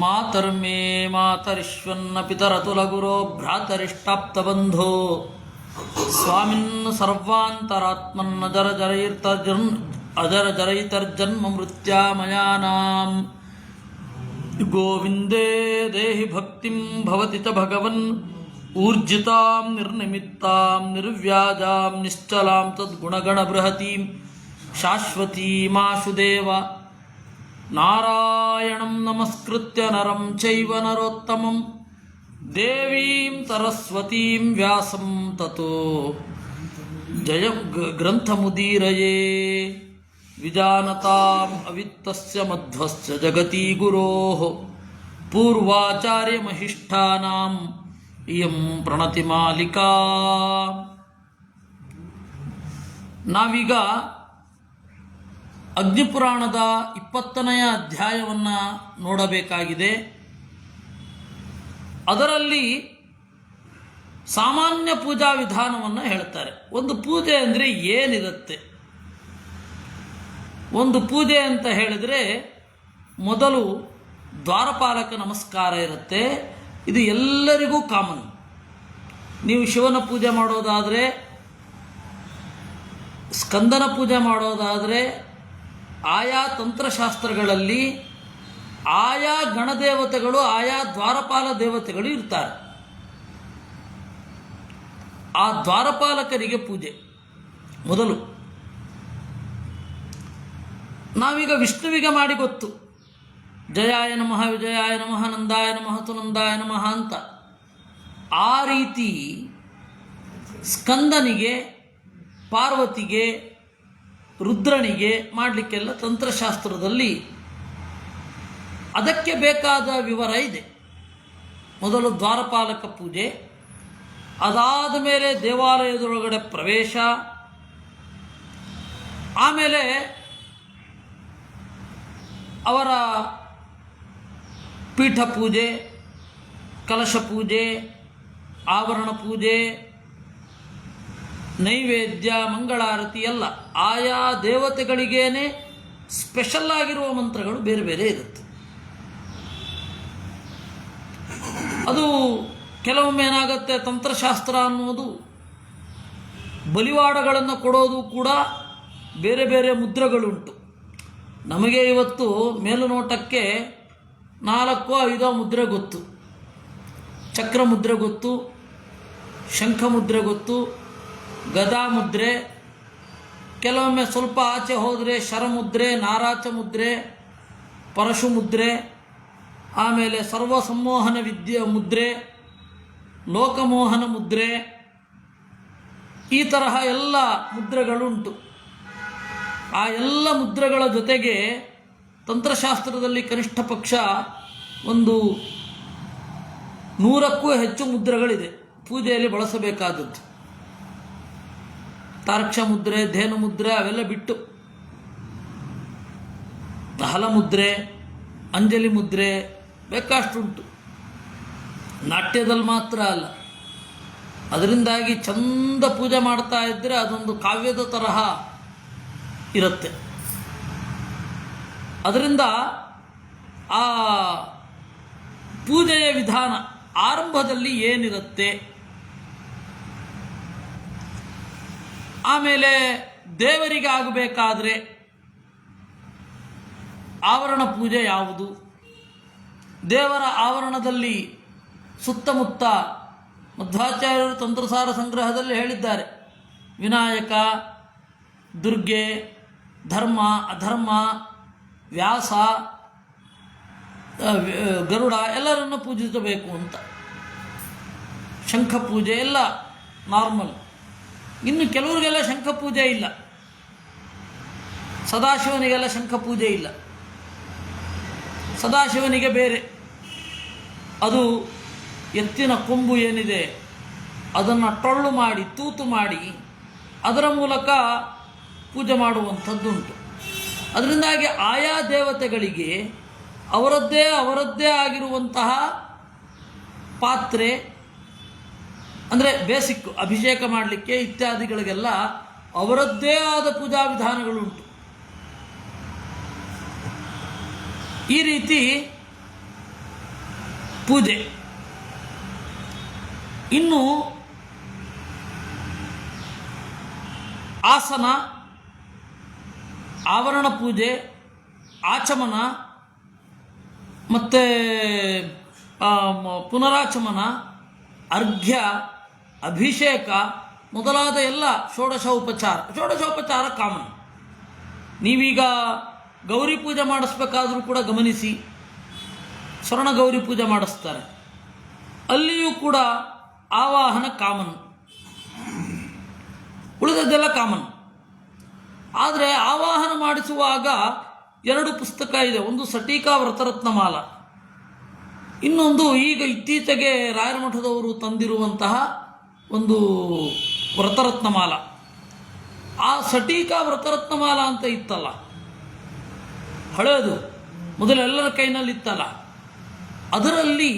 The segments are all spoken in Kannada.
ಮಾತರ್ಮೇ ಮಾತರಿಶ್ವನ್ನ ಪಿತರತುಲಗುರೋ ಭ್ರಾತರಿಷ್ಟಾಪ್ತಬಂಧೋ ಸ್ವಾಮಿನ್ ಸರ್ವಾಂತರಾತ್ಮನ್ನ ಅಜರಜರೈತರ್ಜನ್ಮ ಮೃತ್ಯಾಮಯಾನಾಂ ಗೋವಿಂದೇ ದೇಹಿ ಭಕ್ತಿಂ ಭವತಿ ಚ ಭಗವನ್ ಊರ್ಜಿತಾಂ ನಿರ್ನಿಮಿತ್ತಾಂ ನಿರ್ವ್ಯಾಜಾಂ ನಿಶ್ಚಲಾಂ ತದ್ಗುಣಗಣ ಬೃಹತೀಂ ಶಾಶ್ವತೀಮಾಶುದೇವ ನಾರಾಯಣಂ ನಮಸ್ಕೃತ್ಯ ನರಂ ಚೈವ ನರೋತ್ತಮಂ ದೇವೀಂ ಸರಸ್ವತೀಂ ವ್ಯಾಸಂ ತತೋ ಜಯ ಗ್ರಂಥಮುದೀರಯೇ ವಿಜಾನತಾಂ ಅವಿತ್ತಸ್ಯ ಮಧ್ವಸ್ಯ ಜಗತಿ ಗುರೋಃ ಪೂರ್ವಾಚಾರ್ಯಮಹಿಷ್ಠಾನಾಂ ಇಯಂ ಪ್ರಣತಿ ಮಾಲಿಕಾ. ನಾವೀಗ ಅಗ್ನಿಪುರಾಣದ 20ನೇ ಅಧ್ಯಾಯವನ್ನು ನೋಡಬೇಕಾಗಿದೆ. ಅದರಲ್ಲಿ ಸಾಮಾನ್ಯ ಪೂಜಾ ವಿಧಾನವನ್ನು ಹೇಳ್ತಾರೆ. ಒಂದು ಪೂಜೆ ಅಂದರೆ ಏನಿರುತ್ತೆ? ಒಂದು ಪೂಜೆ ಅಂತ ಹೇಳಿದರೆ ಮೊದಲು ದ್ವಾರಪಾಲಕ ನಮಸ್ಕಾರ ಇರುತ್ತೆ. ಇದು ಎಲ್ಲರಿಗೂ ಕಾಮನ್. ನೀವು ಶಿವನ ಪೂಜೆ ಮಾಡೋದಾದರೆ, ಸ್ಕಂದನ ಪೂಜೆ ಮಾಡೋದಾದರೆ, ಆಯಾ ತಂತ್ರಶಾಸ್ತ್ರಗಳಲ್ಲಿ ಆಯಾ ಗಣದೇವತೆಗಳು, ಆಯಾ ದ್ವಾರಪಾಲ ದೇವತೆಗಳು ಇರ್ತಾರೆ. ಆ ದ್ವಾರಪಾಲಕರಿಗೆ ಪೂಜೆ ಮೊದಲು. ನಾವೀಗ ವಿಷ್ಣುವಿಗೆ ಮಾಡಿ ಗೊತ್ತು, ಜಯಾಯ ನಮಃ, ವಿಜಯಾಯ ನಮಃ, ನಂದಾಯ ನಮಃ, ತುನಂದಾಯ ನಮಃ ಅಂತ. ಆ ರೀತಿ ಸ್ಕಂದನಿಗೆ, ಪಾರ್ವತಿಗೆ, ರುದ್ರನಿಗೆ ಮಾಡಲಿಕ್ಕೆಲ್ಲ ತಂತ್ರಶಾಸ್ತ್ರದಲ್ಲಿ ಅದಕ್ಕೆ ಬೇಕಾದ ವಿವರ ಇದೆ. ಮೊದಲು ದ್ವಾರಪಾಲಕ ಪೂಜೆ, ಅದಾದ ಮೇಲೆ ದೇವಾಲಯದೊಳಗಡೆ ಪ್ರವೇಶ, ಆಮೇಲೆ ಅವರ ಪೀಠ ಪೂಜೆ, ಕಲಶ ಪೂಜೆ, ಆವರಣ ಪೂಜೆ, ನೈವೇದ್ಯ, ಮಂಗಳಾರತಿ ಎಲ್ಲ ಆಯಾ ದೇವತೆಗಳಿಗೇನೆ ಸ್ಪೆಷಲ್ ಆಗಿರುವ ಮಂತ್ರಗಳು ಬೇರೆ ಬೇರೆ ಇರುತ್ತೆ. ಅದು ಕೆಲವೊಮ್ಮೆ ಏನಾಗುತ್ತೆ, ತಂತ್ರಶಾಸ್ತ್ರ ಅನ್ನೋದು ಬಲಿವಾಡಗಳನ್ನು ಕೊಡೋದು ಕೂಡ ಬೇರೆ ಬೇರೆ ಮುದ್ರೆಗಳುಂಟು. ನಮಗೆ ಇವತ್ತು ಮೇಲುನೋಟಕ್ಕೆ 4-5 ಮುದ್ರೆ ಗೊತ್ತು. ಚಕ್ರ ಮುದ್ರೆ ಗೊತ್ತು, ಶಂಖ ಮುದ್ರೆ ಗೊತ್ತು, ಗದಾ ಮುದ್ರೆ, ಕೆಲವೊಮ್ಮೆ ಸ್ವಲ್ಪ ಆಚೆ ಹೋದರೆ ಶರಮುದ್ರೆ, ನಾರಾಚ ಮುದ್ರೆ, ಪರಶು ಮುದ್ರೆ, ಆಮೇಲೆ ಸರ್ವ ಸಂಮೋಹನ ವಿದ್ಯೆ ಮುದ್ರೆ, ಲೋಕಮೋಹನ ಮುದ್ರೆ, ಈ ತರಹ ಎಲ್ಲ ಮುದ್ರೆಗಳುಂಟು. ಆ ಎಲ್ಲ ಮುದ್ರೆಗಳ ಜೊತೆಗೆ ತಂತ್ರಶಾಸ್ತ್ರದಲ್ಲಿ ಕನಿಷ್ಠ ಪಕ್ಷ ಒಂದು 100ಕ್ಕೂ ಹೆಚ್ಚು ಮುದ್ರೆಗಳಿದೆ ಪೂಜೆಯಲ್ಲಿ ಬಳಸಬೇಕಾದದ್ದು. ತಾರ್ಕ್ಷ ಮುದ್ರೆ, ಧೇನು ಮುದ್ರೆ ಅವೆಲ್ಲ ಬಿಟ್ಟು ಹಲ ಮುದ್ರೆ, ಅಂಜಲಿ ಮುದ್ರೆ ಬೇಕಷ್ಟುಂಟು. ನಾಟ್ಯದಲ್ಲಿ ಮಾತ್ರ ಅಲ್ಲ. ಅದರಿಂದಾಗಿ ಚಂದ ಪೂಜೆ ಮಾಡ್ತಾ ಇದ್ದರೆ ಅದೊಂದು ಕಾವ್ಯದ ತರಹ ಇರುತ್ತೆ. ಅದರಿಂದ ಆ ಪೂಜೆಯ ವಿಧಾನ ಆರಂಭದಲ್ಲಿ ಏನಿರುತ್ತೆ, ಆಮೇಲೆ ದೇವರಿಗೆ ಆಗಬೇಕಾದ್ರೆ ಆವರಣ ಪೂಜೆ ಯಾವುದು, ದೇವರ ಆವರಣದಲ್ಲಿ ಸುತ್ತಮುತ್ತ ಮಧ್ವಾಚಾರ್ಯರು ತಂತ್ರಸಾರ ಸಂಗ್ರಹದಲ್ಲಿ ಹೇಳಿದ್ದಾರೆ, ವಿನಾಯಕ, ದುರ್ಗೆ, ಧರ್ಮ, ಅಧರ್ಮ, ವ್ಯಾಸ, ಗರುಡ ಎಲ್ಲರನ್ನು ಪೂಜಿಸಬೇಕು ಅಂತ. ಶಂಖ ಪೂಜೆ ಎಲ್ಲ ನಾರ್ಮಲ್. ಇನ್ನು ಕೆಲವರಿಗೆಲ್ಲ ಶಂಖ ಪೂಜೆ ಇಲ್ಲ, ಸದಾಶಿವನಿಗೆಲ್ಲ ಶಂಖ ಪೂಜೆ ಇಲ್ಲ. ಸದಾಶಿವನಿಗೆ ಬೇರೆ, ಅದು ಎತ್ತಿನ ಕೊಂಬು ಏನಿದೆ ಅದನ್ನು ಟೊಳ್ಳು ಮಾಡಿ ತೂತು ಮಾಡಿ ಅದರ ಮೂಲಕ ಪೂಜೆ ಮಾಡುವಂಥದ್ದುಂಟು. ಅದರಿಂದಾಗಿ ಆಯಾ ದೇವತೆಗಳಿಗೆ ಅವರದ್ದೇ ಆಗಿರುವಂತಹ ಪಾತ್ರೆ, ಅಂದರೆ ಬೇಸಿಕ್ ಅಭಿಷೇಕ ಮಾಡಲಿಕ್ಕೆ ಇತ್ಯಾದಿಗಳಿಗೆಲ್ಲ ಅವರದ್ದೇ ಆದ ಪೂಜಾ ವಿಧಾನಗಳುಂಟು. ಈ ರೀತಿ ಪೂಜೆ. ಇನ್ನು ಆಸನ, ಆವರಣ ಪೂಜೆ, ಆಚಮನ ಮತ್ತು ಪುನರಾಚಮನ, ಅರ್ಘ್ಯ, ಅಭಿಷೇಕ ಮೊದಲಾದ ಎಲ್ಲ ಷೋಡಶೋಪಚಾರ ಕಾಮನ್. ನೀವೀಗ ಗೌರಿ ಪೂಜೆ ಮಾಡಿಸ್ಬೇಕಾದ್ರೂ ಕೂಡ ಗಮನಿಸಿ, ಸ್ವರ್ಣ ಗೌರಿ ಪೂಜೆ ಮಾಡಿಸ್ತಾರೆ, ಅಲ್ಲಿಯೂ ಕೂಡ ಆವಾಹನ ಕಾಮನ್, ಉಳಿದದ್ದೆಲ್ಲ ಕಾಮನ್. ಆದರೆ ಆವಾಹನ ಮಾಡಿಸುವಾಗ 2 ಪುಸ್ತಕ ಇದೆ. ಒಂದು ಸಟೀಕಾ ವ್ರತರತ್ನಮಾಲ, ಇನ್ನೊಂದು ಈಗ ಇತ್ತೀಚೆಗೆ ರಾಯರ ಮಠದವರು ತಂದಿರುವಂತಹ ಒಂದು ವ್ರತರತ್ನಮಾಲ. ಆ ಸಟೀಕಾ ವ್ರತರತ್ನಮಾಲ ಅಂತ ಇತ್ತಲ್ಲ, ಹಳೇದು, ಮೊದಲೆಲ್ಲರ ಕೈನಲ್ಲಿತ್ತಲ್ಲ, ಅದರಲ್ಲಿ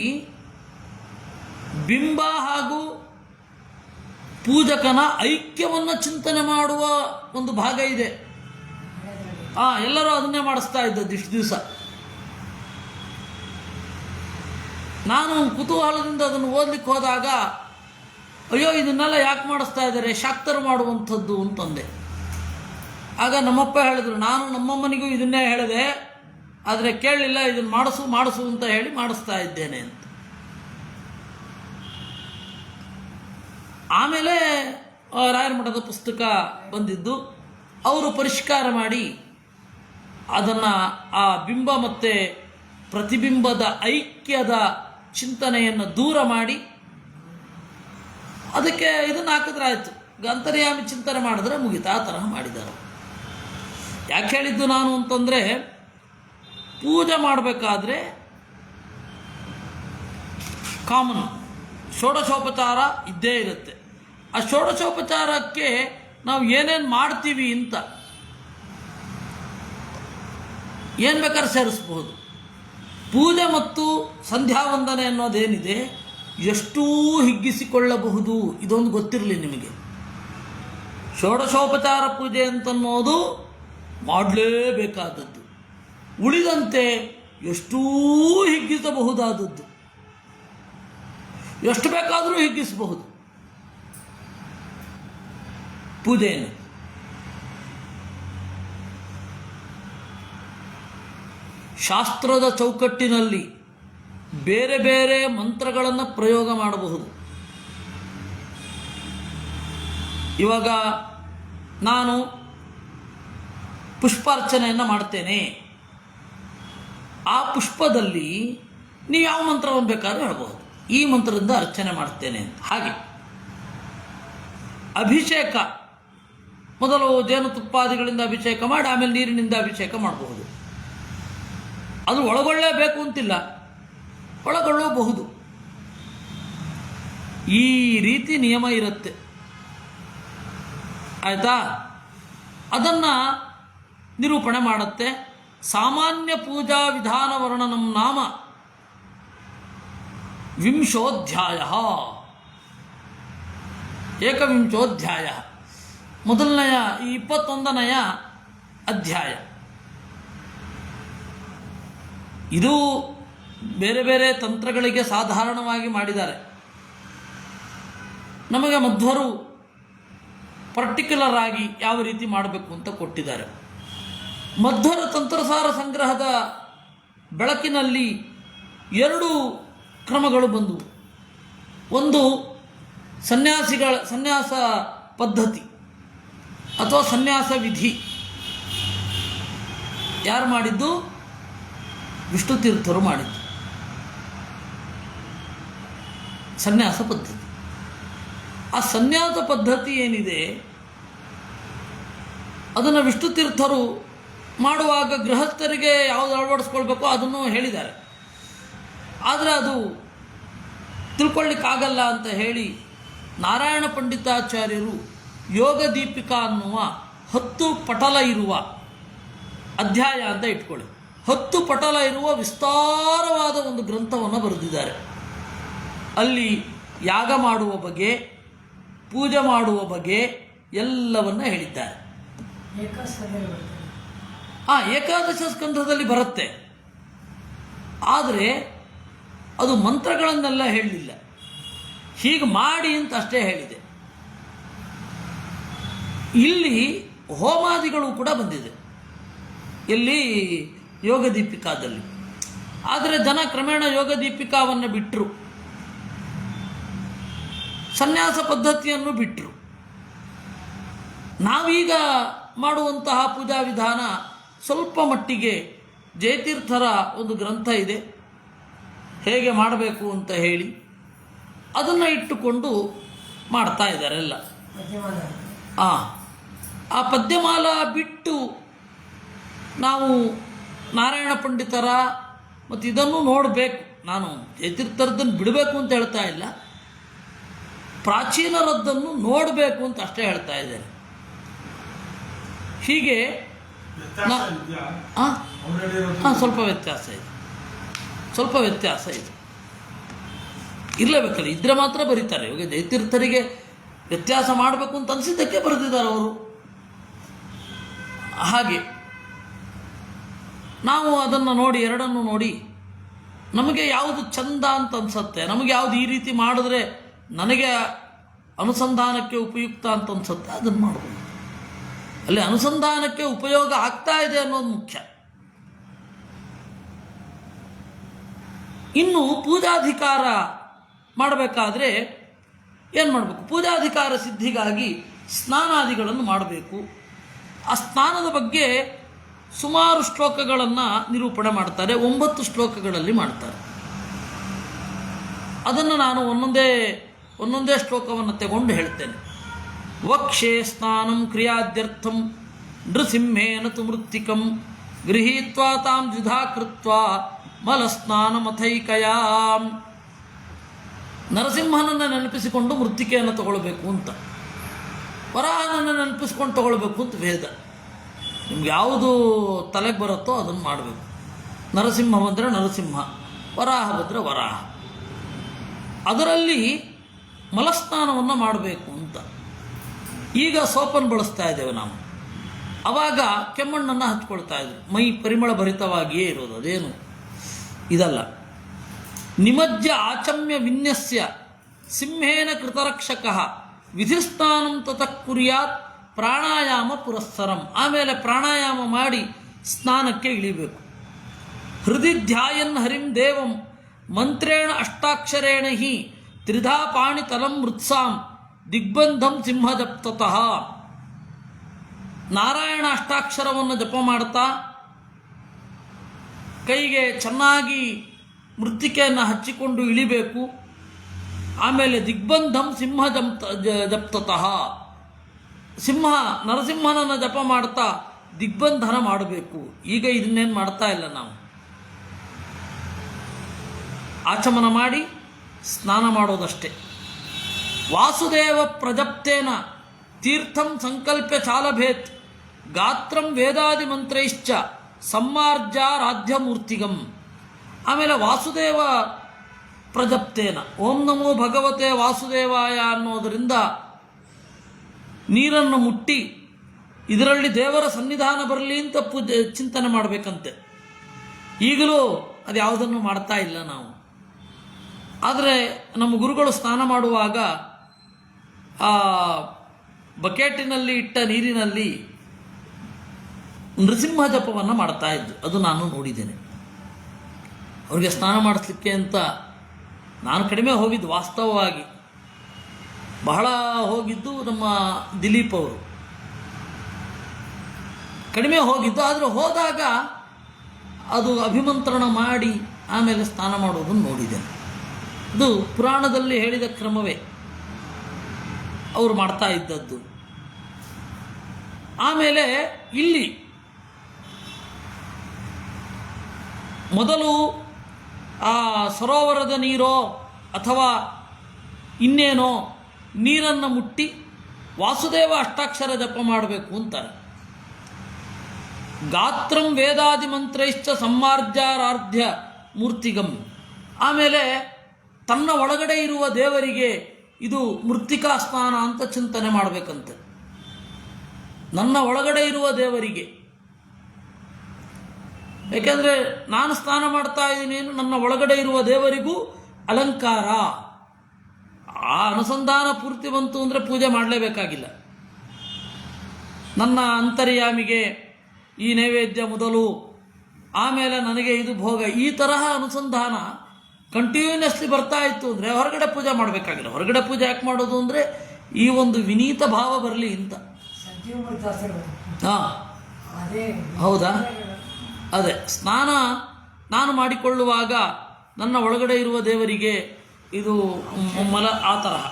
ಬಿಂಬ ಹಾಗೂ ಪೂಜಕನ ಐಕ್ಯವನ್ನು ಚಿಂತನೆ ಮಾಡುವ ಒಂದು ಭಾಗ ಇದೆ. ಎಲ್ಲರೂ ಅದನ್ನೇ ಮಾಡಿಸ್ತಾ ಇದ್ದದ್ದು ಇಷ್ಟು ದಿವಸ. ನಾನು ಕುತೂಹಲದಿಂದ ಅದನ್ನು ಓದಲಿಕ್ಕೆ ಹೋದಾಗ, ಅಯ್ಯೋ ಇದನ್ನೆಲ್ಲ ಯಾಕೆ ಮಾಡಿಸ್ತಾ ಇದ್ದಾರೆ, ಶಾಕ್ತರು ಮಾಡುವಂಥದ್ದು ಅಂತಂದೆ. ಆಗ ನಮ್ಮಪ್ಪ ಹೇಳಿದ್ರು, ನಾನು ನಮ್ಮಮ್ಮನಿಗೂ ಇದನ್ನೇ ಹೇಳಿದೆ, ಆದರೆ ಕೇಳಲಿಲ್ಲ, ಇದನ್ನು ಮಾಡಿಸು ಅಂತ ಹೇಳಿ ಮಾಡಿಸ್ತಾ ಇದ್ದೇನೆ ಅಂತ. ಆಮೇಲೆ ರಾಯರ ಮಠದ ಪುಸ್ತಕ ಬಂದಿದ್ದು, ಅವರು ಪರಿಷ್ಕಾರ ಮಾಡಿ ಅದನ್ನು ಆ ಬಿಂಬ ಮತ್ತು ಪ್ರತಿಬಿಂಬದ ಐಕ್ಯದ ಚಿಂತನೆಯನ್ನು ದೂರ ಮಾಡಿ ಅದಕ್ಕೆ ಇದನ್ನು ಹಾಕಿದ್ರೆ ಆಯಿತು, ಅಂತರ್ಯಾಮಿ ಚಿಂತನೆ ಮಾಡಿದ್ರೆ ಮುಗಿತು, ಆ ತರಹ ಮಾಡಿದ್ದಾರೆ. ಯಾಕೆ ಹೇಳಿದ್ದು ನಾನು ಅಂತಂದರೆ, ಪೂಜೆ ಮಾಡಬೇಕಾದ್ರೆ ಕಾಮನ್ ಷೋಡಶೋಪಚಾರ ಇದ್ದೇ ಇರುತ್ತೆ. ಆ ಷೋಡಶೋಪಚಾರಕ್ಕೆ ನಾವು ಏನೇನು ಮಾಡ್ತೀವಿ ಅಂತ ಏನು ಬೇಕಾದ್ರೆ ಸೇರಿಸ್ಬೋದು. ಪೂಜೆ ಮತ್ತು ಸಂಧ್ಯಾ ವಂದನೆ ಅನ್ನೋದೇನಿದೆ, ಎಷ್ಟೂ ಹಿಗ್ಗಿಸಿಕೊಳ್ಳಬಹುದು. ಇದೊಂದು ಗೊತ್ತಿರಲಿ ನಿಮಗೆ. ಷೋಡಶೋಪಚಾರ ಪೂಜೆ ಅಂತನ್ನೋದು ಮಾಡಲೇಬೇಕಾದದ್ದು, ಉಳಿದಂತೆ ಎಷ್ಟೂ ಹಿಗ್ಗಿಸಬಹುದಾದದ್ದು, ಎಷ್ಟು ಬೇಕಾದರೂ ಹಿಗ್ಗಿಸಬಹುದು ಪೂಜೆಯನ್ನು. ಶಾಸ್ತ್ರದ ಚೌಕಟ್ಟಿನಲ್ಲಿ ಬೇರೆ ಬೇರೆ ಮಂತ್ರಗಳನ್ನು ಪ್ರಯೋಗ ಮಾಡಬಹುದು. ಇವಾಗ ನಾನು ಪುಷ್ಪಾರ್ಚನೆಯನ್ನು ಮಾಡ್ತೇನೆ, ಆ ಪುಷ್ಪದಲ್ಲಿ ನೀವು ಯಾವ ಮಂತ್ರವನ್ನು ಬೇಕಾದ್ರೂ ಹೇಳಬಹುದು, ಈ ಮಂತ್ರದಿಂದ ಅರ್ಚನೆ ಮಾಡ್ತೇನೆ ಅಂತ. ಹಾಗೆ ಅಭಿಷೇಕ, ಮೊದಲು ಜೇನುತುಪ್ಪಾದಿಗಳಿಂದ ಅಭಿಷೇಕ ಮಾಡಿ ಆಮೇಲೆ ನೀರಿನಿಂದ ಅಭಿಷೇಕ ಮಾಡಬಹುದು. ಅದು ಒಳಗೊಳ್ಳಲೇಬೇಕು ಅಂತಿಲ್ಲ, ಒಳಗೊಳ್ಳಬಹುದು. ಈ ರೀತಿ ನಿಯಮ ಇರುತ್ತೆ, ಆಯಿತಾ? ಅದನ್ನು ನಿರೂಪಣೆ ಮಾಡುತ್ತೆ. ಸಾಮಾನ್ಯ ಪೂಜಾ ವಿಧಾನ ವರ್ಣನಂ ನಾಮ ವಿಂಶೋಧ್ಯಾಯ, ಏಕವಿಂಶೋಧ್ಯಾಯ, ಮೊದಲನೆಯ 21ನೆಯ ಅಧ್ಯಾಯ. ಇದು ಬೇರೆ ಬೇರೆ ತಂತ್ರಗಳಿಗೆ ಸಾಧಾರಣವಾಗಿ ಮಾಡಿದ್ದಾರೆ. ನಮಗೆ ಮಧ್ವರು ಪರ್ಟಿಕ್ಯುಲರ್ ಆಗಿ ಯಾವ ರೀತಿ ಮಾಡಬೇಕು ಅಂತ ಕೊಟ್ಟಿದ್ದಾರೆ. ಮಧ್ವರ ತಂತ್ರಸಾರ ಸಂಗ್ರಹದ ಬೆಳಕಿನಲ್ಲಿ 2 ಕ್ರಮಗಳು ಬಂದವು. ಒಂದು ಸನ್ಯಾಸ ಪದ್ಧತಿ ಅಥವಾ ಸನ್ಯಾಸ ವಿಧಿ. ಯಾರು ಮಾಡಿದ್ದು? ವಿಷ್ಣು ತೀರ್ಥರು ಮಾಡಿದ್ದು ಸನ್ಯಾಸ ಪದ್ಧತಿ. ಆ ಸನ್ಯಾಸ ಪದ್ಧತಿ ಏನಿದೆ ಅದನ್ನು ವಿಷ್ಣು ತೀರ್ಥರು ಮಾಡುವಾಗ ಗೃಹಸ್ಥರಿಗೆ ಯಾವುದು ಅಳವಡಿಸ್ಕೊಳ್ಬೇಕೋ ಅದನ್ನು ಹೇಳಿದ್ದಾರೆ. ಆದರೆ ಅದು ತಿಳ್ಕೊಳ್ಳಿಕ್ಕಾಗಲ್ಲ ಅಂತ ಹೇಳಿ ನಾರಾಯಣ ಪಂಡಿತಾಚಾರ್ಯರು ಯೋಗ ದೀಪಿಕಾ ಅನ್ನುವ 10 ಪಟಲ ಇರುವ ಅಧ್ಯಾಯ ಅಂತ ಇಟ್ಕೊಳ್ಳಿ, 10 ಪಟಲ ಇರುವ ವಿಸ್ತಾರವಾದ ಒಂದು ಗ್ರಂಥವನ್ನು ಬರೆದಿದ್ದಾರೆ. ಅಲ್ಲಿ ಯಾಗ ಮಾಡುವ ಬಗ್ಗೆ, ಪೂಜೆ ಮಾಡುವ ಬಗ್ಗೆ ಎಲ್ಲವನ್ನ ಹೇಳಿದ್ದಾರೆ. ಏಕಾದಶ ಸ್ಕಂಧದಲ್ಲಿ ಬರುತ್ತೆ. ಆದರೆ ಅದು ಮಂತ್ರಗಳನ್ನೆಲ್ಲ ಹೇಳಲಿಲ್ಲ, ಹೀಗೆ ಮಾಡಿ ಅಂತ ಅಷ್ಟೇ ಹೇಳಿದೆ. ಇಲ್ಲಿ ಹೋಮಾದಿಗಳು ಕೂಡ ಬಂದಿದೆ, ಎಲ್ಲಿ ಯೋಗ ದೀಪಿಕಾದಲ್ಲಿ. ಆದರೆ ಜನ ಕ್ರಮೇಣ ಯೋಗ ದೀಪಿಕಾವನ್ನು ಬಿಟ್ಟರು, ಸನ್ಯಾಸ ಪದ್ಧತಿಯನ್ನು ಬಿಟ್ಟರು. ನಾವೀಗ ಮಾಡುವಂತಹ ಪೂಜಾ ವಿಧಾನ ಸ್ವಲ್ಪ ಮಟ್ಟಿಗೆ ಜಯತೀರ್ಥರ ಒಂದು ಗ್ರಂಥ ಇದೆ, ಹೇಗೆ ಮಾಡಬೇಕು ಅಂತ ಹೇಳಿ ಅದನ್ನು ಇಟ್ಟುಕೊಂಡು ಮಾಡ್ತಾ ಇದ್ದಾರೆ ಎಲ್ಲ. ಆ ಪದ್ಯಮಾಲ ಬಿಟ್ಟು ನಾವು ನಾರಾಯಣ ಪಂಡಿತರ ಮತ್ತು ಇದನ್ನು ನೋಡಬೇಕು. ನಾನು ಜಯತೀರ್ಥರದ್ದನ್ನು ಬಿಡಬೇಕು ಅಂತ ಹೇಳ್ತಾ ಇಲ್ಲ, ಪ್ರಾಚೀನರದ್ದನ್ನು ನೋಡಬೇಕು ಅಂತ ಅಷ್ಟೇ ಹೇಳ್ತಾ ಇದ್ದೇನೆ. ಹೀಗೆ ಸ್ವಲ್ಪ ವ್ಯತ್ಯಾಸ ಇದೆ, ಸ್ವಲ್ಪ ವ್ಯತ್ಯಾಸ ಇದೆ, ಇರಲೇಬೇಕಲ್ಲ, ಇದ್ರೆ ಮಾತ್ರ ಬರೀತಾರೆ. ಇವಾಗ ಜಯತೀರ್ಥರಿಗೆ ವ್ಯತ್ಯಾಸ ಮಾಡಬೇಕು ಅಂತ ಅನಿಸಿದ್ದಕ್ಕೆ ಬರೆದಿದ್ದಾರೆ ಅವರು. ಹಾಗೆ ನಾವು ಅದನ್ನು ನೋಡಿ, ಎರಡನ್ನು ನೋಡಿ ನಮಗೆ ಯಾವುದು ಚಂದ ಅಂತ ಅನಿಸುತ್ತೆ, ನಮಗೆ ಯಾವುದು ಈ ರೀತಿ ಮಾಡಿದ್ರೆ ನನಗೆ ಅನುಸಂಧಾನಕ್ಕೆ ಉಪಯುಕ್ತ ಅಂತ ಅನಿಸುತ್ತೆ, ಅದನ್ನು ಮಾಡ್ಬೋದು. ಅಲ್ಲಿ ಅನುಸಂಧಾನಕ್ಕೆ ಉಪಯೋಗ ಆಗ್ತಾ ಇದೆ ಅನ್ನೋದು ಮುಖ್ಯ. ಇನ್ನು ಪೂಜಾಧಿಕಾರ ಮಾಡಬೇಕಾದ್ರೆ ಏನು ಮಾಡಬೇಕು? ಪೂಜಾಧಿಕಾರ ಸಿದ್ಧಿಗಾಗಿ ಸ್ನಾನಾದಿಗಳನ್ನು ಮಾಡಬೇಕು. ಆ ಸ್ನಾನದ ಬಗ್ಗೆ ಸುಮಾರು ಶ್ಲೋಕಗಳನ್ನು ನಿರೂಪಣೆ ಮಾಡ್ತಾರೆ, 9 ಶ್ಲೋಕಗಳಲ್ಲಿ ಮಾಡ್ತಾರೆ. ಅದನ್ನು ನಾನು ಒಂದೊಂದೇ ಶ್ಲೋಕವನ್ನು ತಗೊಂಡು ಹೇಳ್ತೇನೆ. ವಕ್ಷೇ ಸ್ನಾನಂ ಕ್ರಿಯಾದ್ಯರ್ಥಂ ನೃಸಿಂಹೇನ ತು ಮೃತ್ತಿಕಂ ಗೃಹೀತ್ವಾ ತಾಂ ದ್ವಿಧಾ ಕೃತ್ವಾ ಮಲಸ್ನಾನಮಥೈಕಯಾಂ. ನರಸಿಂಹನನ್ನು ನೆನಪಿಸಿಕೊಂಡು ಮೃತ್ತಿಕೆಯನ್ನು ತಗೊಳ್ಬೇಕು ಅಂತ, ವರಾಹನನ್ನು ನೆನಪಿಸ್ಕೊಂಡು ತಗೊಳ್ಬೇಕು ಅಂತ ವೇದ. ನಿಮ್ಗೆ ಯಾವುದು ತಲೆಗೆ ಬರುತ್ತೋ ಅದನ್ನು ಮಾಡಬೇಕು. ನರಸಿಂಹ ಬಂದರೆ ನರಸಿಂಹ, ವರಾಹ ಬಂದರೆ ವರಾಹ. ಅದರಲ್ಲಿ ಮಲಸ್ನಾನವನ್ನು ಮಾಡಬೇಕು ಅಂತ. ಈಗ ಸೋಪನ್ನು ಬಳಸ್ತಾ ಇದ್ದೇವೆ ನಾವು, ಆವಾಗ ಕೆಮ್ಮಣ್ಣನ್ನು ಹಚ್ಕೊಳ್ತಾ ಇದ್ವಿ, ಮೈ ಪರಿಮಳ ಭರಿತವಾಗಿಯೇ ಇರೋದು, ಅದೇನು ಇದಲ್ಲ. ನಿಮಜ್ಜ ಆಚಮ್ಯ ವಿನ್ಯಸ್ಯ ಸಿಂಹೇನ ಕೃತರಕ್ಷಕ ವಿಧಿಸ್ನಾನಂ ತತಃ ಕುರ್ಯಾತ್ ಪ್ರಾಣಾಯಾಮ ಪುರಸ್ಸರಂ. ಆಮೇಲೆ ಪ್ರಾಣಾಯಾಮ ಮಾಡಿ ಸ್ನಾನಕ್ಕೆ ಇಳಿಬೇಕು. ಹೃದಯ ಧ್ಯಾಯನ್ ಹರಿಂ ದೇವಂ ಮಂತ್ರೇಣ ಅಷ್ಟಾಕ್ಷರೇಣ ಹಿ ತ್ರಿಧಾ ಪಾಣಿ ತಲಂ ಮೃತ್ಸಾಂ ದಿಗ್ಬಂಧಂ ಸಿಂಹ ಜಪ್ತತಃ. ನಾರಾಯಣ ಅಷ್ಟಾಕ್ಷರವನ್ನು ಜಪ ಮಾಡ್ತಾ ಕೈಗೆ ಚೆನ್ನಾಗಿ ಮೃತ್ತಿಕೆಯನ್ನು ಹಚ್ಚಿಕೊಂಡು ಇಳಿಬೇಕು. ಆಮೇಲೆ ದಿಗ್ಬಂಧಂ ಸಿಂಹ ಜಪ್ತತಃ, ಸಿಂಹ ನರಸಿಂಹನನ್ನು ಜಪ ಮಾಡ್ತಾ ದಿಗ್ಬಂಧನ ಮಾಡಬೇಕು. ಈಗ ಇದನ್ನೇನು ಮಾಡ್ತಾ ಇಲ್ಲ ನಾವು, ಆಚಮನ ಮಾಡಿ ಸ್ನಾನ ಮಾಡೋದಷ್ಟೇ. ವಾಸುದೇವ ಪ್ರಜಪ್ತೇನ ತೀರ್ಥಂ ಸಂಕಲ್ಪ್ಯ ಚಾಲಭೇತ್ ಗಾತ್ರಂ ವೇದಾದಿ ಮಂತ್ರೈಶ್ಚ ಸಮ್ಮಾರ್ಜಾರಾಧ್ಯ ಮೂರ್ತಿಗಂ. ಆಮೇಲೆ ವಾಸುದೇವ ಪ್ರಜಪ್ತೇನ ಓಂ ನಮೋ ಭಗವತೆ ವಾಸುದೇವಾಯ ಅನ್ನೋದರಿಂದ ನೀರನ್ನು ಮುಟ್ಟಿ ಇದರಲ್ಲಿ ದೇವರ ಸನ್ನಿಧಾನ ಬರಲಿ ಅಂತ ಚಿಂತನೆ ಮಾಡಬೇಕಂತೆ. ಈಗಲೂ ಅದು ಯಾವುದನ್ನು ಮಾಡ್ತಾ ಇಲ್ಲ ನಾವು. ಆದರೆ ನಮ್ಮ ಗುರುಗಳು ಸ್ನಾನ ಮಾಡುವಾಗ ಆ ಬಕೆಟಿನಲ್ಲಿ ಇಟ್ಟ ನೀರಿನಲ್ಲಿ ನೃಸಿಂಹ ಜಪವನ್ನು ಮಾಡ್ತಾ ಇದ್ದು, ಅದು ನಾನು ನೋಡಿದ್ದೇನೆ. ಅವರಿಗೆ ಸ್ನಾನ ಮಾಡಿಸ್ಲಿಕ್ಕೆ ಅಂತ ನಾನು ಕಡಿಮೆ ಹೋಗಿದ್ದು, ವಾಸ್ತವವಾಗಿ ಬಹಳ ಹೋಗಿದ್ದು ನಮ್ಮ ದಿಲೀಪ್ ಅವರು, ಕಡಿಮೆ ಹೋಗಿದ್ದು. ಆದರೆ ಹೋದಾಗ ಅದು ಅಭಿಮಂತ್ರಣ ಮಾಡಿ ಆಮೇಲೆ ಸ್ನಾನ ಮಾಡೋದನ್ನು ನೋಡಿದ್ದೇನೆ. ಅದು ಪುರಾಣದಲ್ಲಿ ಹೇಳಿದ ಕ್ರಮವೇ ಅವರು ಮಾಡ್ತಾ ಇದ್ದದ್ದು. ಆಮೇಲೆ ಇಲ್ಲಿ ಮೊದಲು ಆ ಸರೋವರದ ನೀರೋ ಅಥವಾ ಇನ್ನೇನೋ ನೀರನ್ನು ಮುಟ್ಟಿ ವಾಸುದೇವ ಅಷ್ಟಾಕ್ಷರ ಜಪ ಮಾಡಬೇಕು ಅಂತಾರೆ. ಗಾತ್ರಂ ವೇದಾದಿ ಮಂತ್ರೈಶ್ಚ ಸಮ್ಮಾರ್ಜಾರಾಧ್ಯ ಮೂರ್ತಿಗಂ. ಆಮೇಲೆ ತನ್ನ ಒಳಗಡೆ ಇರುವ ದೇವರಿಗೆ ಇದು ಮೃತ್ತಿಕಾ ಸ್ನಾನ ಅಂತ ಚಿಂತನೆ ಮಾಡಬೇಕಂತೆ. ನನ್ನ ಒಳಗಡೆ ಇರುವ ದೇವರಿಗೆ ಏಕೆಂದರೆ ನಾನು ಸ್ನಾನ ಮಾಡ್ತಾ ಇದ್ದೀನಿ, ನನ್ನ ಒಳಗಡೆ ಇರುವ ದೇವರಿಗೂ ಅಲಂಕಾರ. ಆ ಅನುಸಂಧಾನ ಪೂರ್ತಿ ಬಂತು ಅಂದರೆ ಪೂಜೆ ಮಾಡಲೇಬೇಕಾಗಿಲ್ಲ. ನನ್ನ ಅಂತರ್ಯಾಮಿಗೆ ಈ ನೈವೇದ್ಯ ಮೊದಲು, ಆಮೇಲೆ ನನಗೆ ಇದು ಭೋಗ, ಈ ತರಹ ಅನುಸಂಧಾನ ಕಂಟಿನ್ಯೂಸ್ಲಿ ಬರ್ತಾ ಇತ್ತು ಅಂದರೆ ಹೊರಗಡೆ ಪೂಜೆ ಮಾಡಬೇಕಾಗಿಲ್ಲ. ಹೊರಗಡೆ ಪೂಜೆ ಯಾಕೆ ಮಾಡೋದು ಅಂದರೆ ಈ ಒಂದು ವಿನೀತ ಭಾವ ಬರಲಿ ಅಂತ. ಹಾಂ, ಹೌದಾ? ಅದೇ ಸ್ನಾನ ನಾನು ಮಾಡಿಕೊಳ್ಳುವಾಗ ನನ್ನ ಒಳಗಡೆ ಇರುವ ದೇವರಿಗೆ ಇದು ಮಲ, ಆ ತರಹ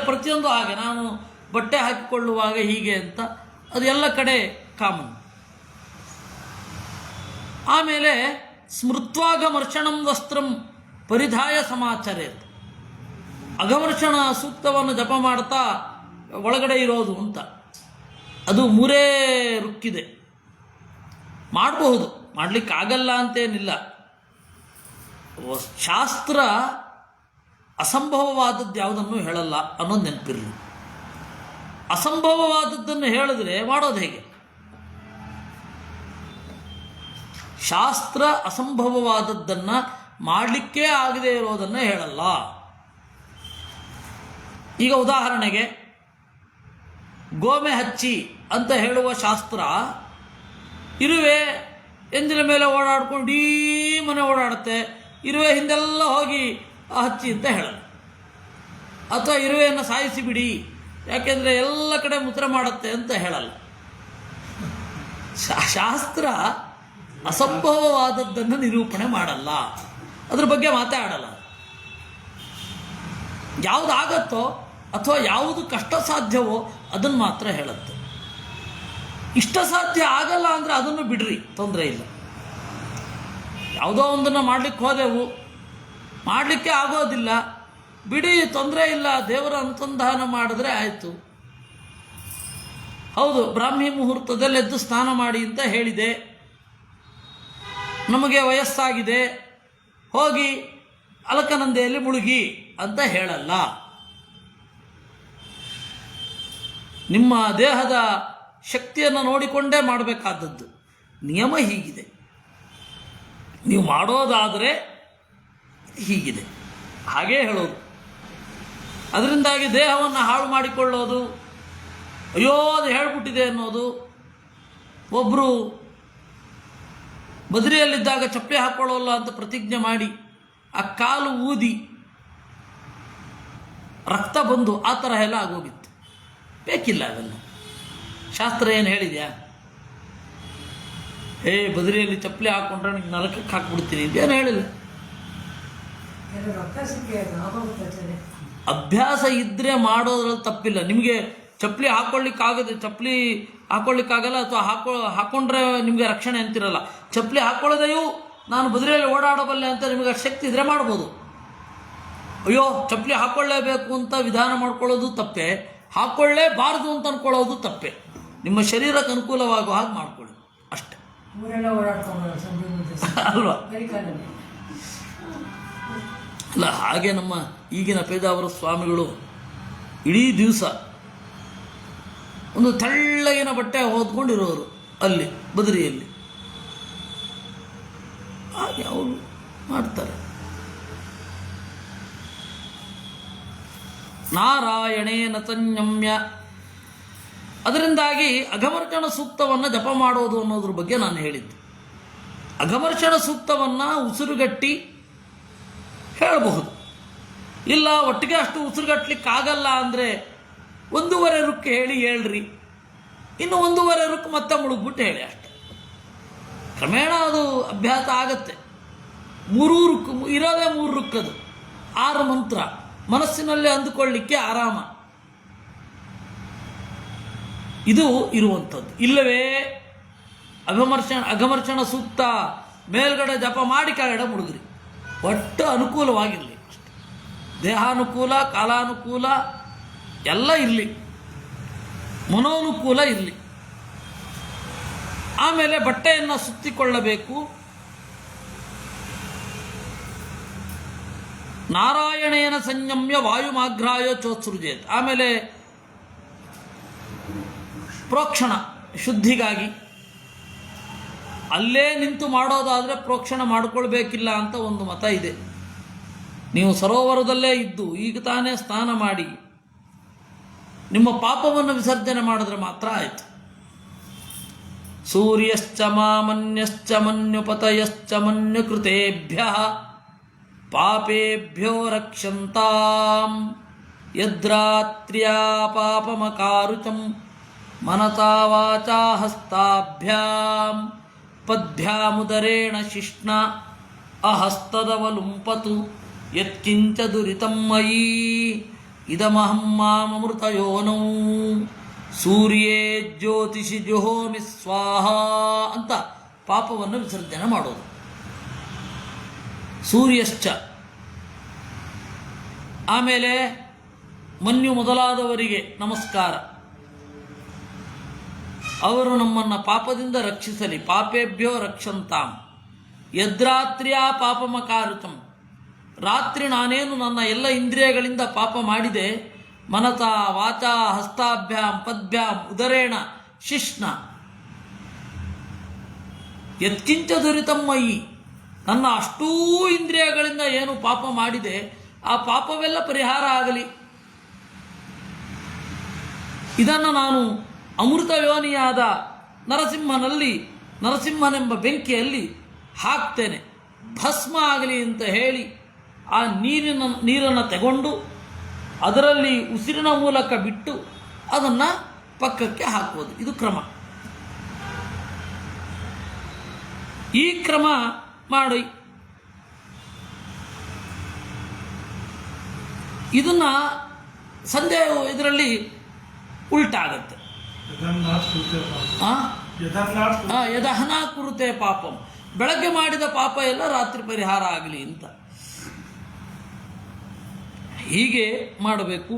ಪ್ರತಿಯೊಂದು ಹಾಗೆ ನಾನು ಬಟ್ಟೆ ಹಾಕಿಕೊಳ್ಳುವಾಗ ಹೀಗೆ ಅಂತ ಅದು ಎಲ್ಲ ಕಡೆ ಕಾಮನ್. ಆಮೇಲೆ ಸ್ಮೃತ್ವಾಗಮರ್ಷಣಂ ವಸ್ತ್ರಂ ಪರಿಧಾಯ ಸಮಾಚರೇತ್. ಅಗಮರ್ಷಣ ಸೂಕ್ತವನ್ನು ಜಪ ಮಾಡ್ತಾ ಒಳಗಡೆ ಇರೋದು ಅಂತ. ಅದು 3 ರುಕ್ಕಿದೆ. ಮಾಡಬಹುದು, ಮಾಡಲಿಕ್ಕಾಗಲ್ಲ ಅಂತೇನಿಲ್ಲ. ಶಾಸ್ತ್ರ ಅಸಂಭವವಾದದ್ದು ಯಾವುದನ್ನು ಹೇಳಲ್ಲ ಅನ್ನೋದು ನೆನಪಿರಲಿ. ಅಸಂಭವವಾದದ್ದನ್ನು ಹೇಳಿದ್ರೆ ಮಾಡೋದು ಹೇಗೆ? ಶಾಸ್ತ್ರ ಅಸಂಭವವಾದದ್ದನ್ನು ಮಾಡಲಿಕ್ಕೇ ಆಗದೆ ಇರೋದನ್ನು ಹೇಳಲ್ಲ. ಈಗ ಉದಾಹರಣೆಗೆ ಗೋಮೆ ಹಚ್ಚಿ ಅಂತ ಹೇಳುವ ಶಾಸ್ತ್ರ ಇರುವೆ ಎಂಜಿನ ಮೇಲೆ ಓಡಾಡ್ಕೊಂಡು ಈ ಮನೆ ಓಡಾಡುತ್ತೆ, ಇರುವೆ ಹಿಂದೆಲ್ಲ ಹೋಗಿ ಹಚ್ಚಿ ಅಂತ ಹೇಳಲ್ಲ. ಅಥವಾ ಇರುವೆಯನ್ನು ಸಾಯಿಸಿ ಬಿಡಿ ಯಾಕೆಂದರೆ ಎಲ್ಲ ಕಡೆ ಮೂತ್ರ ಮಾಡುತ್ತೆ ಅಂತ ಹೇಳಲ್ಲ. ಶಾಸ್ತ್ರ ಅಸಂಭವವಾದದ್ದನ್ನು ನಿರೂಪಣೆ ಮಾಡಲ್ಲ, ಅದ್ರ ಬಗ್ಗೆ ಮಾತಾಡಲ್ಲ. ಯಾವುದಾಗತ್ತೋ ಅಥವಾ ಯಾವುದು ಕಷ್ಟ ಸಾಧ್ಯವೋ ಅದನ್ನು ಮಾತ್ರ ಹೇಳುತ್ತೆ. ಇಷ್ಟ ಸಾಧ್ಯ ಆಗಲ್ಲ ಅಂದರೆ ಅದನ್ನು ಬಿಡ್ರಿ, ತೊಂದರೆ ಇಲ್ಲ. ಯಾವುದೋ ಒಂದನ್ನು ಮಾಡಲಿಕ್ಕೆ ಹೋದೆವು, ಮಾಡಲಿಕ್ಕೆ ಆಗೋದಿಲ್ಲ, ಬಿಡಿ, ತೊಂದರೆ ಇಲ್ಲ, ದೇವರ ಅನುಸಂಧಾನ ಮಾಡಿದ್ರೆ ಆಯಿತು. ಹೌದು, ಬ್ರಾಹ್ಮಿ ಮುಹೂರ್ತದಲ್ಲಿ ಎದ್ದು ಸ್ನಾನ ಮಾಡಿ ಅಂತ ಹೇಳಿದೆ, ನಮಗೆ ವಯಸ್ಸಾಗಿದೆ, ಹೋಗಿ ಅಲಕನಂದೆಯಲ್ಲಿ ಮುಳುಗಿ ಅಂತ ಹೇಳಲ್ಲ. ನಿಮ್ಮ ದೇಹದ ಶಕ್ತಿಯನ್ನು ನೋಡಿಕೊಂಡೇ ಮಾಡಬೇಕಾದದ್ದು. ನಿಯಮ ಹೀಗಿದೆ, ನೀವು ಮಾಡೋದಾದರೆ ಹೀಗಿದೆ, ಹಾಗೇ ಹೇಳೋದು. ಅದರಿಂದಾಗಿ ದೇಹವನ್ನು ಹಾಳು ಮಾಡಿಕೊಳ್ಳೋದು, ಅಯ್ಯೋ ಅದು ಹೇಳ್ಬಿಟ್ಟಿದೆ ಅನ್ನೋದು. ಒಬ್ಬರು ಬದರಿಯಲ್ಲಿದ್ದಾಗ ಚಪ್ಪಲಿ ಹಾಕ್ಕೊಳ್ಳೋಲ್ಲ ಅಂತ ಪ್ರತಿಜ್ಞೆ ಮಾಡಿ ಆ ಕಾಲು ಊದಿ ರಕ್ತ ಬಂದು ಆ ಥರ ಎಲ್ಲ ಆಗೋಗಿತ್ತು. ಬೇಕಿಲ್ಲ ಅದನ್ನು. ಶಾಸ್ತ್ರ ಏನು ಹೇಳಿದ್ಯಾ? ಬದರಿಯಲ್ಲಿ ಚಪ್ಪಲಿ ಹಾಕ್ಕೊಂಡ್ರೆ ನನಗೆ ನರಕಕ್ಕೆ ಹಾಕ್ಬಿಡ್ತೀನಿ ಏನು ಹೇಳಿಲ್ಲ. ಅಭ್ಯಾಸ ಇದ್ದರೆ ಮಾಡೋದ್ರಲ್ಲಿ ತಪ್ಪಿಲ್ಲ. ನಿಮಗೆ ಚಪ್ಪಲಿ ಹಾಕ್ಕೊಳ್ಳಿಕ್ಕಾಗಲ್ಲ ಅಥವಾ ಹಾಕ್ಕೊಂಡ್ರೆ ನಿಮಗೆ ರಕ್ಷಣೆ ಅಂತಿರಲ್ಲ. ಚಪ್ಪಲಿ ಹಾಕ್ಕೊಳ್ಳೋದೆಯೂ ನಾನು ಬದರಿಯಲ್ಲಿ ಓಡಾಡಬಲ್ಲೆ ಅಂತ ನಿಮಗೆ ಶಕ್ತಿ ಇದ್ದರೆ ಮಾಡ್ಬೋದು. ಅಯ್ಯೋ ಚಪ್ಪಲಿ ಹಾಕ್ಕೊಳ್ಳೇಬೇಕು ಅಂತ ವಿಧಾನ ಮಾಡ್ಕೊಳ್ಳೋದು ತಪ್ಪೆ, ಹಾಕ್ಕೊಳ್ಳೇಬಾರ್ದು ಅಂತ ಅಂದ್ಕೊಳ್ಳೋದು ತಪ್ಪೆ. ನಿಮ್ಮ ಶರೀರಕ್ಕೆ ಅನುಕೂಲವಾಗುವ ಹಾಗೆ ಮಾಡ್ಕೊಳ್ಳಿ ಅಷ್ಟೆ ಅಲ್ವಾ? ಅಲ್ಲ, ಹಾಗೆ ನಮ್ಮ ಈಗಿನ ಪೇಜಾವರ ಸ್ವಾಮಿಗಳು ಇಡೀ ದಿವಸ ಒಂದು ತೆಳ್ಳಗಿನ ಬಟ್ಟೆ ಹೊದ್ಕೊಂಡಿರೋರು ಅಲ್ಲಿ ಬದರಿಯಲ್ಲಿ, ಹಾಗೆ ಅವರು ಮಾಡ್ತಾರೆ. ನಾರಾಯಣೇನ ಸಂಯಮ್ಯ. ಅದರಿಂದಾಗಿ ಅಘಮರ್ಷಣ ಸೂಕ್ತವನ್ನು ಜಪ ಮಾಡೋದು ಅನ್ನೋದ್ರ ಬಗ್ಗೆ ನಾನು ಹೇಳಿದ್ದು. ಅಘಮರ್ಷಣ ಸೂಕ್ತವನ್ನು ಉಸಿರುಗಟ್ಟಿ ಹೇಳಬಹುದು. ಇಲ್ಲ ಒಟ್ಟಿಗೆ ಅಷ್ಟು ಉಸಿರುಗಟ್ಟಲಿಕ್ಕಾಗಲ್ಲ ಅಂದರೆ 1.5 ರುಕ್ ಹೇಳ್ರಿ, ಇನ್ನು 1.5 ರುಕ್ ಮತ್ತೆ ಮುಳುಗ್ಬಿಟ್ಟು ಹೇಳಿ ಅಷ್ಟೆ. ಕ್ರಮೇಣ ಅದು ಅಭ್ಯಾಸ ಆಗತ್ತೆ. 3 ರುಕ್ ಇರೋದೇ 3 ರುಕ್, ಅದು 6 ಮಂತ್ರ ಮನಸ್ಸಿನಲ್ಲಿ ಅಂದುಕೊಳ್ಳಿಕ್ಕೆ ಆರಾಮ. ಇದು ಇರುವಂಥದ್ದು. ಇಲ್ಲವೇ ಅಘಮರ್ಷಣ ಸೂಕ್ತ ಮೇಲ್ಗಡೆ ಜಪ ಮಾಡಿ ಕೆಳಗಡೆ ಮುಳುಗ್ರಿ. ಒಟ್ಟು ಅನುಕೂಲವಾಗಿರಲಿ ಅಷ್ಟೆ. ದೇಹಾನುಕೂಲ, ಕಾಲಾನುಕೂಲ ಎಲ್ಲ ಇರಲಿ, ಮನೋನುಕೂಲ ಇರಲಿ. ಆಮೇಲೆ ಬಟ್ಟೆಯನ್ನು ಸುತ್ತಿಕೊಳ್ಳಬೇಕು. ನಾರಾಯಣೇನ ಸಂಯಮ್ಯ ವಾಯುಮಾಗ್ರಾಯ ಚೋತ್ಸೃಜೇತ್. ಆಮೇಲೆ ಪ್ರೋಕ್ಷಣ ಶುದ್ಧಿಗಾಗಿ ಅಲ್ಲೇ ನಿಂತು ಮಾಡೋದಾದರೆ ಪ್ರೋಕ್ಷಣೆ ಮಾಡಿಕೊಳ್ಬೇಕಿಲ್ಲ ಅಂತ ಒಂದು ಮತ ಇದೆ. ನೀವು ಸರೋವರದಲ್ಲೇ ಇದ್ದು ಈಗ ತಾನೇ ಸ್ನಾನ ಮಾಡಿ ನಿಮ್ಮ ಪಾಪವನ್ನು ವಿಸರ್ಜನೆ ಮಾಡಿದ್ರೆ ಮಾತ್ರ ಆಯಿತು. ಸೂರ್ಯಶ್ಚ ಮಾಮನ್ಯಶ್ಚ ಮನ್ಯುಪತಯಶ್ಚ ಮನ್ಯುಕೃತೇಭ್ಯ ಪಾಪೇಭ್ಯೋ ರಕ್ಷಂತಾಂ ಯದ್ರಾತ್ರ್ಯಾ ಪಾಪಮಕಾರುಚಂ ಮನಸಾ ವಾಚಾ ಹಸ್ತಾಭ್ಯಾಂ ಪದ್ಭ್ಯಾಮುದರೇಣ ಶಿಷ್ಣ ಅಹಸ್ತದವಲುಂಪತು ಯತ್ಕಿಂಚ ದುರಿತಂ ಮಯಿ ಇದಮಹಂ ಮಾಮೃತಯೋನೌ ಸೂರ್ಯೇ ಜ್ಯೋತಿಷಿ ಜುಹೋಮಿ ಸ್ವಾಹ ಅಂತ ಪಾಪವನ್ನು ವಿಸರ್ಜನೆ ಮಾಡೋದು. ಸೂರ್ಯಶ್ಚ, ಆಮೇಲೆ ಮನ್ಯು ಮೊದಲಾದವರಿಗೆ ನಮಸ್ಕಾರ. ಅವರು ನಮ್ಮನ್ನು ಪಾಪದಿಂದ ರಕ್ಷಿಸಲಿ. ಪಾಪೇಭ್ಯೋ ರಕ್ಷಂತಾಂ ಯದ್ರಾತ್ರ್ಯಾ ಪಾಪಮಕಾರುತಂ, ರಾತ್ರಿ ನಾನೇನು ನನ್ನ ಎಲ್ಲ ಇಂದ್ರಿಯಗಳಿಂದ ಪಾಪ ಮಾಡಿದೆ, ಮನಸಾ ವಾಚಾ ಹಸ್ತಾಭ್ಯಾಂ ಪದ್ಭ್ಯಾಂ ಉದರೇಣ ಶಿಷ್ಣ ಯತ್ಕಿಂಚ ದುರಿತಂ ಮಯಿ, ನನ್ನ ಅಷ್ಟೂ ಇಂದ್ರಿಯಗಳಿಂದ ಏನು ಪಾಪ ಮಾಡಿದೆ ಆ ಪಾಪವೆಲ್ಲ ಪರಿಹಾರ ಆಗಲಿ. ಇದನ್ನು ನಾನು ಅಮೃತ ಯೋನಿಯಾದ ನರಸಿಂಹನೆಂಬ ಬೆಂಕಿಯಲ್ಲಿ ಹಾಕ್ತೇನೆ, ಭಸ್ಮ ಆಗಲಿ ಅಂತ ಹೇಳಿ ಆ ನೀರನ್ನು ತಗೊಂಡು ಅದರಲ್ಲಿ ಉಸಿರಿನ ಮೂಲಕ ಬಿಟ್ಟು ಅದನ್ನು ಪಕ್ಕಕ್ಕೆ ಹಾಕುವುದು. ಇದು ಕ್ರಮ. ಈ ಕ್ರಮ ಮಾಡಿ ಇದನ್ನು ಸಂಧ್ಯೆ ಇದರಲ್ಲಿ ಉಲ್ಟಾಗತ್ತೆ. ಯದಹನಾ ಕುರುತೆ ಪಾಪಂ, ಬೆಳಗ್ಗೆ ಮಾಡಿದ ಪಾಪ ಎಲ್ಲ ರಾತ್ರಿ ಪರಿಹಾರ ಆಗಲಿ ಅಂತ ಹೀಗೆ ಮಾಡಬೇಕು.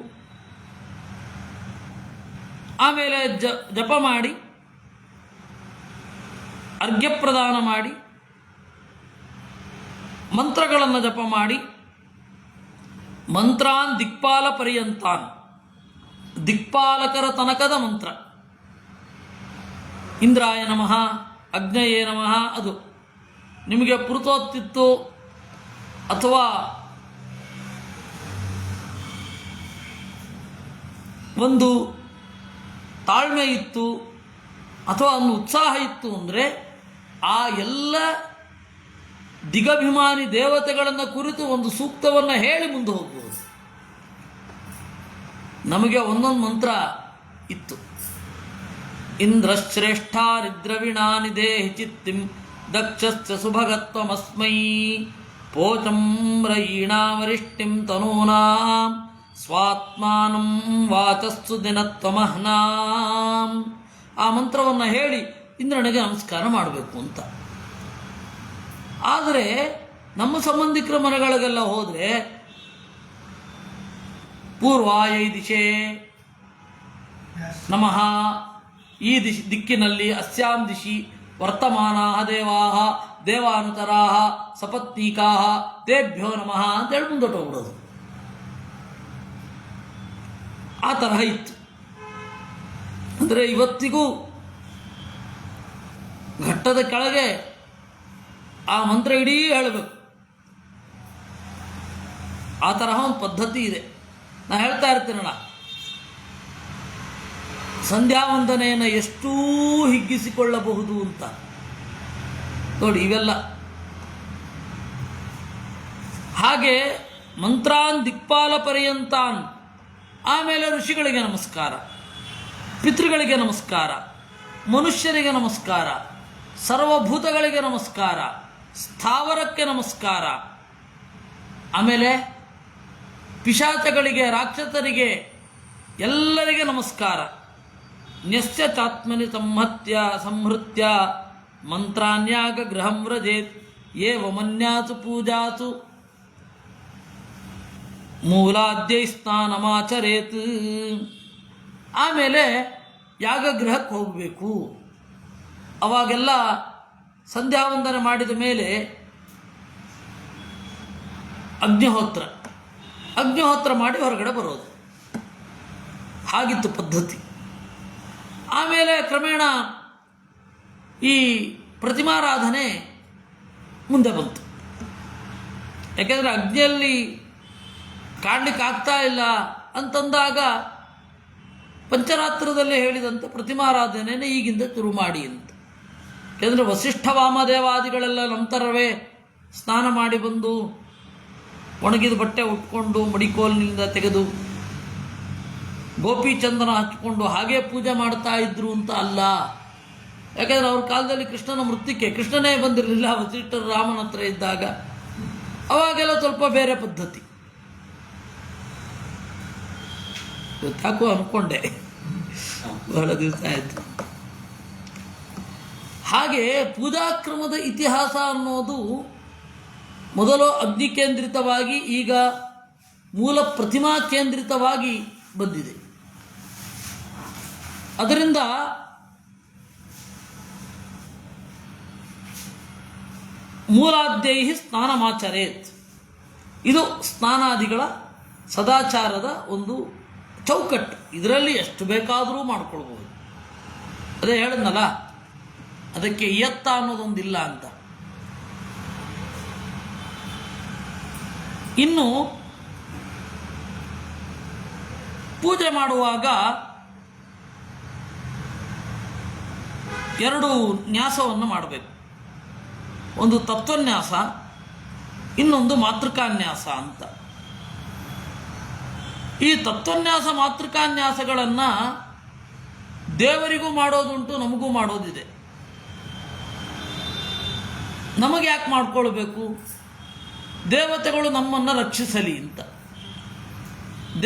ಆಮೇಲೆ ಜಪ ಮಾಡಿ ಅರ್ಘ್ಯ ಪ್ರದಾನ ಮಾಡಿ ಮಂತ್ರಗಳನ್ನು ಜಪ ಮಾಡಿ ಮಂತ್ರಾನ್ ದಿಕ್ಪಾಲ ಪರ್ಯಂತಾನ್, ದಿಕ್ಪಾಲಕರ ತನಕದ ಮಂತ್ರ. ಇಂದ್ರಾಯ ನಮಃ, ಅಗ್ನಯೇ ನಮಃ, ಅದು ನಿಮಗೆ ಪುರುತೋತ್ತಿತ್ತು ಅಥವಾ ಒಂದು ತಾಳ್ಮೆ ಇತ್ತು ಅಥವಾ ಒಂದು ಉತ್ಸಾಹ ಇತ್ತು ಅಂದರೆ ಆ ಎಲ್ಲ ದಿಗಭಿಮಾನಿ ದೇವತೆಗಳನ್ನು ಕುರಿತು ಒಂದು ಸೂಕ್ತವನ್ನು ಹೇಳಿ ಮುಂದೆ ಹೋಗ್ಬೋದು. ನಮಗೆ ಒಂದೊಂದು ಮಂತ್ರ ಇತ್ತು. ಇಂದ್ರಶ್ರೇಷ್ಠಾರಿದ್ರವಿಣಾನಿ ದೇಹಿ ಚಿತ್ತಿಂ ದಕ್ಷಸ್ಯ ಸುಭಗತ್ವಮಸ್ಮೈ ಪೋಚಂ ರಯೀಣಾವರಿಷ್ಟಿಂ ತನೂನಾಂ ಸ್ವಾತ್ಮಾನಂ ವಾಚಸ್ಸು ದಿನತ್ವಮಹ್ನಾಂ. ಆ ಮಂತ್ರವನ್ನು ಹೇಳಿ ಇಂದ್ರನಿಗೆ ನಮಸ್ಕಾರ ಮಾಡಬೇಕು ಅಂತ. ಆದರೆ ನಮ್ಮ ಸಂಬಂಧಿಕರ ಮನೆಗಳಿಗೆಲ್ಲ ಹೋದರೆ ಪೂರ್ವಾಯ ದಿಶೆ ನಮಃ, ಈ ದಿಕ್ಕಿನಲ್ಲಿ ಅಸ್ಯಾಂ ದಿಶಿ ವರ್ತಮಾನಾಹ ದೇವಾಹ ದೇವಾನುಚರಾಹ ಸಪತ್ನೀಕಾಹ ತೇಭ್ಯೋ ನಮಃ ಅಂತೇಳಿ ಮುಂದೊಟ್ಟೋಗ್ಬಿಡೋದು. ಆ ತರಹ ಇತ್ತು. ಅಂದರೆ ಇವತ್ತಿಗೂ ಘಟ್ಟದ ಕೆಳಗೆ ಆ ಮಂತ್ರ ಇಡೀ ಹೇಳಬೇಕು. ಆ ತರಹ ಒಂದು ಪದ್ಧತಿ ಇದೆ. ನಾನು ಹೇಳ್ತಾ ಇರ್ತೀನಲ್ಲ, ಸಂಧ್ಯಾ ವಂದನೆಯನ್ನು ಎಷ್ಟೂ ಹಿಗ್ಗಿಸಿಕೊಳ್ಳಬಹುದು ಅಂತ. ನೋಡಿ ಇವೆಲ್ಲ ಹಾಗೆ ಮಂತ್ರಾನ್ ದಿಕ್ಪಾಲ ಪರ್ಯಂತಾನ್, ಆಮೇಲೆ ಋಷಿಗಳಿಗೆ ನಮಸ್ಕಾರ, ಪಿತೃಗಳಿಗೆ ನಮಸ್ಕಾರ, ಮನುಷ್ಯರಿಗೆ ನಮಸ್ಕಾರ, ಸರ್ವಭೂತಗಳಿಗೆ ನಮಸ್ಕಾರ, ಸ್ಥಾವರಕ್ಕೆ ನಮಸ್ಕಾರ, ಆಮೇಲೆ ಪಿಶಾಚಗಳಿಗೆ, ರಾಕ್ಷಸರಿಗೆ, ಎಲ್ಲರಿಗೆ ನಮಸ್ಕಾರ. ನ್ಯಸ್ಯ ಚಾತ್ಮನಿ ಸಂಹೃತ್ಯ ಮಂತ್ರಾನ್ಯಾಗ ಗೃಹಂ ವ್ರಜೇತ್ ಏವ ಮನ್ಯಾಸು ಪೂಜಾಸು ಮೂಲಾದ್ಯೈ ಸ್ನಾನಮಾಚರೇತ್. ಆಮೇಲೆ ಯಾಗಗೃಹಕ್ಕೆ ಹೋಗಬೇಕು. ಅವಾಗೆಲ್ಲ ಸಂಧ್ಯಾವಂದನೆ ಮಾಡಿದ ಮೇಲೆ ಅಗ್ನಿಹೋತ್ರ ಮಾಡಿ ಹೊರಗಡೆ ಬರೋದು. ಹಾಗಿತ್ತು ಪದ್ಧತಿ. ಆಮೇಲೆ ಕ್ರಮೇಣ ಈ ಪ್ರತಿಮಾರಾಧನೆ ಮುಂದೆ ಬಂತು. ಯಾಕೆಂದರೆ ಅಗ್ನಿಯಲ್ಲಿ ಕಾಣಲಿಕ್ಕೆ ಆಗ್ತಾ ಇಲ್ಲ ಅಂತಂದಾಗ ಪಂಚರಾತ್ರದಲ್ಲಿ ಹೇಳಿದಂತೆ ಪ್ರತಿಮಾರಾಧನೆಯನ್ನು ಈಗಿಂದ ಶುರು ಮಾಡಿ ಅಂತ. ಯಾಕೆಂದರೆ ವಸಿಷ್ಠ ವಾಮದೇವಾದಿಗಳೆಲ್ಲ ನಂತರವೇ ಸ್ನಾನ ಮಾಡಿ ಬಂದು ಒಣಗಿದ ಬಟ್ಟೆ ಉಟ್ಕೊಂಡು ಮಡಿಕೋಲಿನಿಂದ ತೆಗೆದು ಗೋಪಿ ಚಂದನ ಹಚ್ಚಿಕೊಂಡು ಹಾಗೇ ಪೂಜೆ ಮಾಡ್ತಾ ಇದ್ರು ಅಂತ ಅಲ್ಲ. ಯಾಕೆಂದರೆ ಅವ್ರ ಕಾಲದಲ್ಲಿ ಕೃಷ್ಣನ ಮೃತ್ಯುಕ್ಕೆ ಕೃಷ್ಣನೇ ಬಂದಿರಲಿಲ್ಲ, ವಸಿಷ್ಠರು ರಾಮನ ಹತ್ರ ಇದ್ದಾಗ. ಅವಾಗೆಲ್ಲ ಸ್ವಲ್ಪ ಬೇರೆ ಪದ್ಧತಿ. ಗೊತ್ತಾಕೋ ಅಂದ್ಕೊಂಡೆ, ಬಹಳ ದಿವಸ ಆಯಿತು. ಹಾಗೆ ಪೂಜಾಕ್ರಮದ ಇತಿಹಾಸ ಅನ್ನೋದು ಮೊದಲು ಅಗ್ನಿ ಕೇಂದ್ರಿತವಾಗಿ ಈಗ ಮೂಲ ಪ್ರತಿಮಾ ಕೇಂದ್ರಿತವಾಗಿ ಬಂದಿದೆ. ಅದರಿಂದ ಮೂಲಾದ್ಯೈ ಸ್ನಾನಮಾಚರೇತ್, ಇದು ಸ್ನಾನಾದಿಗಳ ಸದಾಚಾರದ ಒಂದು ಚೌಕಟ್ಟು. ಇದರಲ್ಲಿ ಎಷ್ಟು ಬೇಕಾದರೂ ಮಾಡಿಕೊಳ್ಬೋದು. ಅದೇ ಹೇಳಿದ್ನಲ್ಲ, ಅದಕ್ಕೆ ಇಯತ್ತ ಅನ್ನೋದೊಂದಿಲ್ಲ ಅಂತ. ಇನ್ನು ಪೂಜೆ ಮಾಡುವಾಗ ಎರಡು ನ್ಯಾಸವನ್ನು ಮಾಡಬೇಕು. ಒಂದು ತತ್ವನ್ಯಾಸ, ಇನ್ನೊಂದು ಮಾತೃಕಾನ್ಯಾಸ ಅಂತ. ಈ ತತ್ವನ್ಯಾಸ ಮಾತೃಕಾನ್ಯಾಸಗಳನ್ನು ದೇವರಿಗೂ ಮಾಡೋದುಂಟು, ನಮಗೂ ಮಾಡೋದಿದೆ. ನಮಗೆ ಯಾಕೆ ಮಾಡ್ಕೊಳ್ಬೇಕು? ದೇವತೆಗಳು ನಮ್ಮನ್ನು ರಕ್ಷಿಸಲಿ ಅಂತ.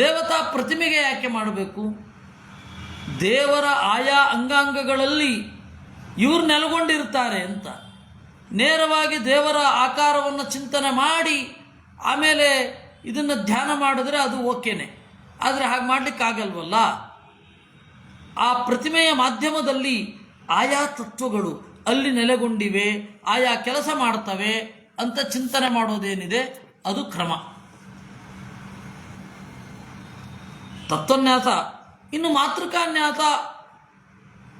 ದೇವತಾ ಪ್ರತಿಮೆಗೆ ಯಾಕೆ ಮಾಡಬೇಕು? ದೇವರ ಆಯಾ ಅಂಗಾಂಗಗಳಲ್ಲಿ ಇವರು ನೆಲೆಗೊಂಡಿರ್ತಾರೆ ಅಂತ. ನೇರವಾಗಿ ದೇವರ ಆಕಾರವನ್ನು ಚಿಂತನೆ ಮಾಡಿ ಆಮೇಲೆ ಇದನ್ನು ಧ್ಯಾನ ಮಾಡಿದ್ರೆ ಅದು ಓಕೆನೆ. ಆದರೆ ಹಾಗೆ ಮಾಡಲಿಕ್ಕಾಗಲ್ವಲ್ಲ. ಆ ಪ್ರತಿಮೆಯ ಮಾಧ್ಯಮದಲ್ಲಿ ಆಯಾ ತತ್ವಗಳು ಅಲ್ಲಿ ನೆಲೆಗೊಂಡಿವೆ, ಆಯಾ ಕೆಲಸ ಮಾಡ್ತವೆ ಅಂತ ಚಿಂತನೆ ಮಾಡೋದೇನಿದೆ ಅದು ಕ್ರಮ, ತತ್ವನ್ಯಾಸ. ಇನ್ನು ಮಾತೃಕಾನ್ಯಾಸ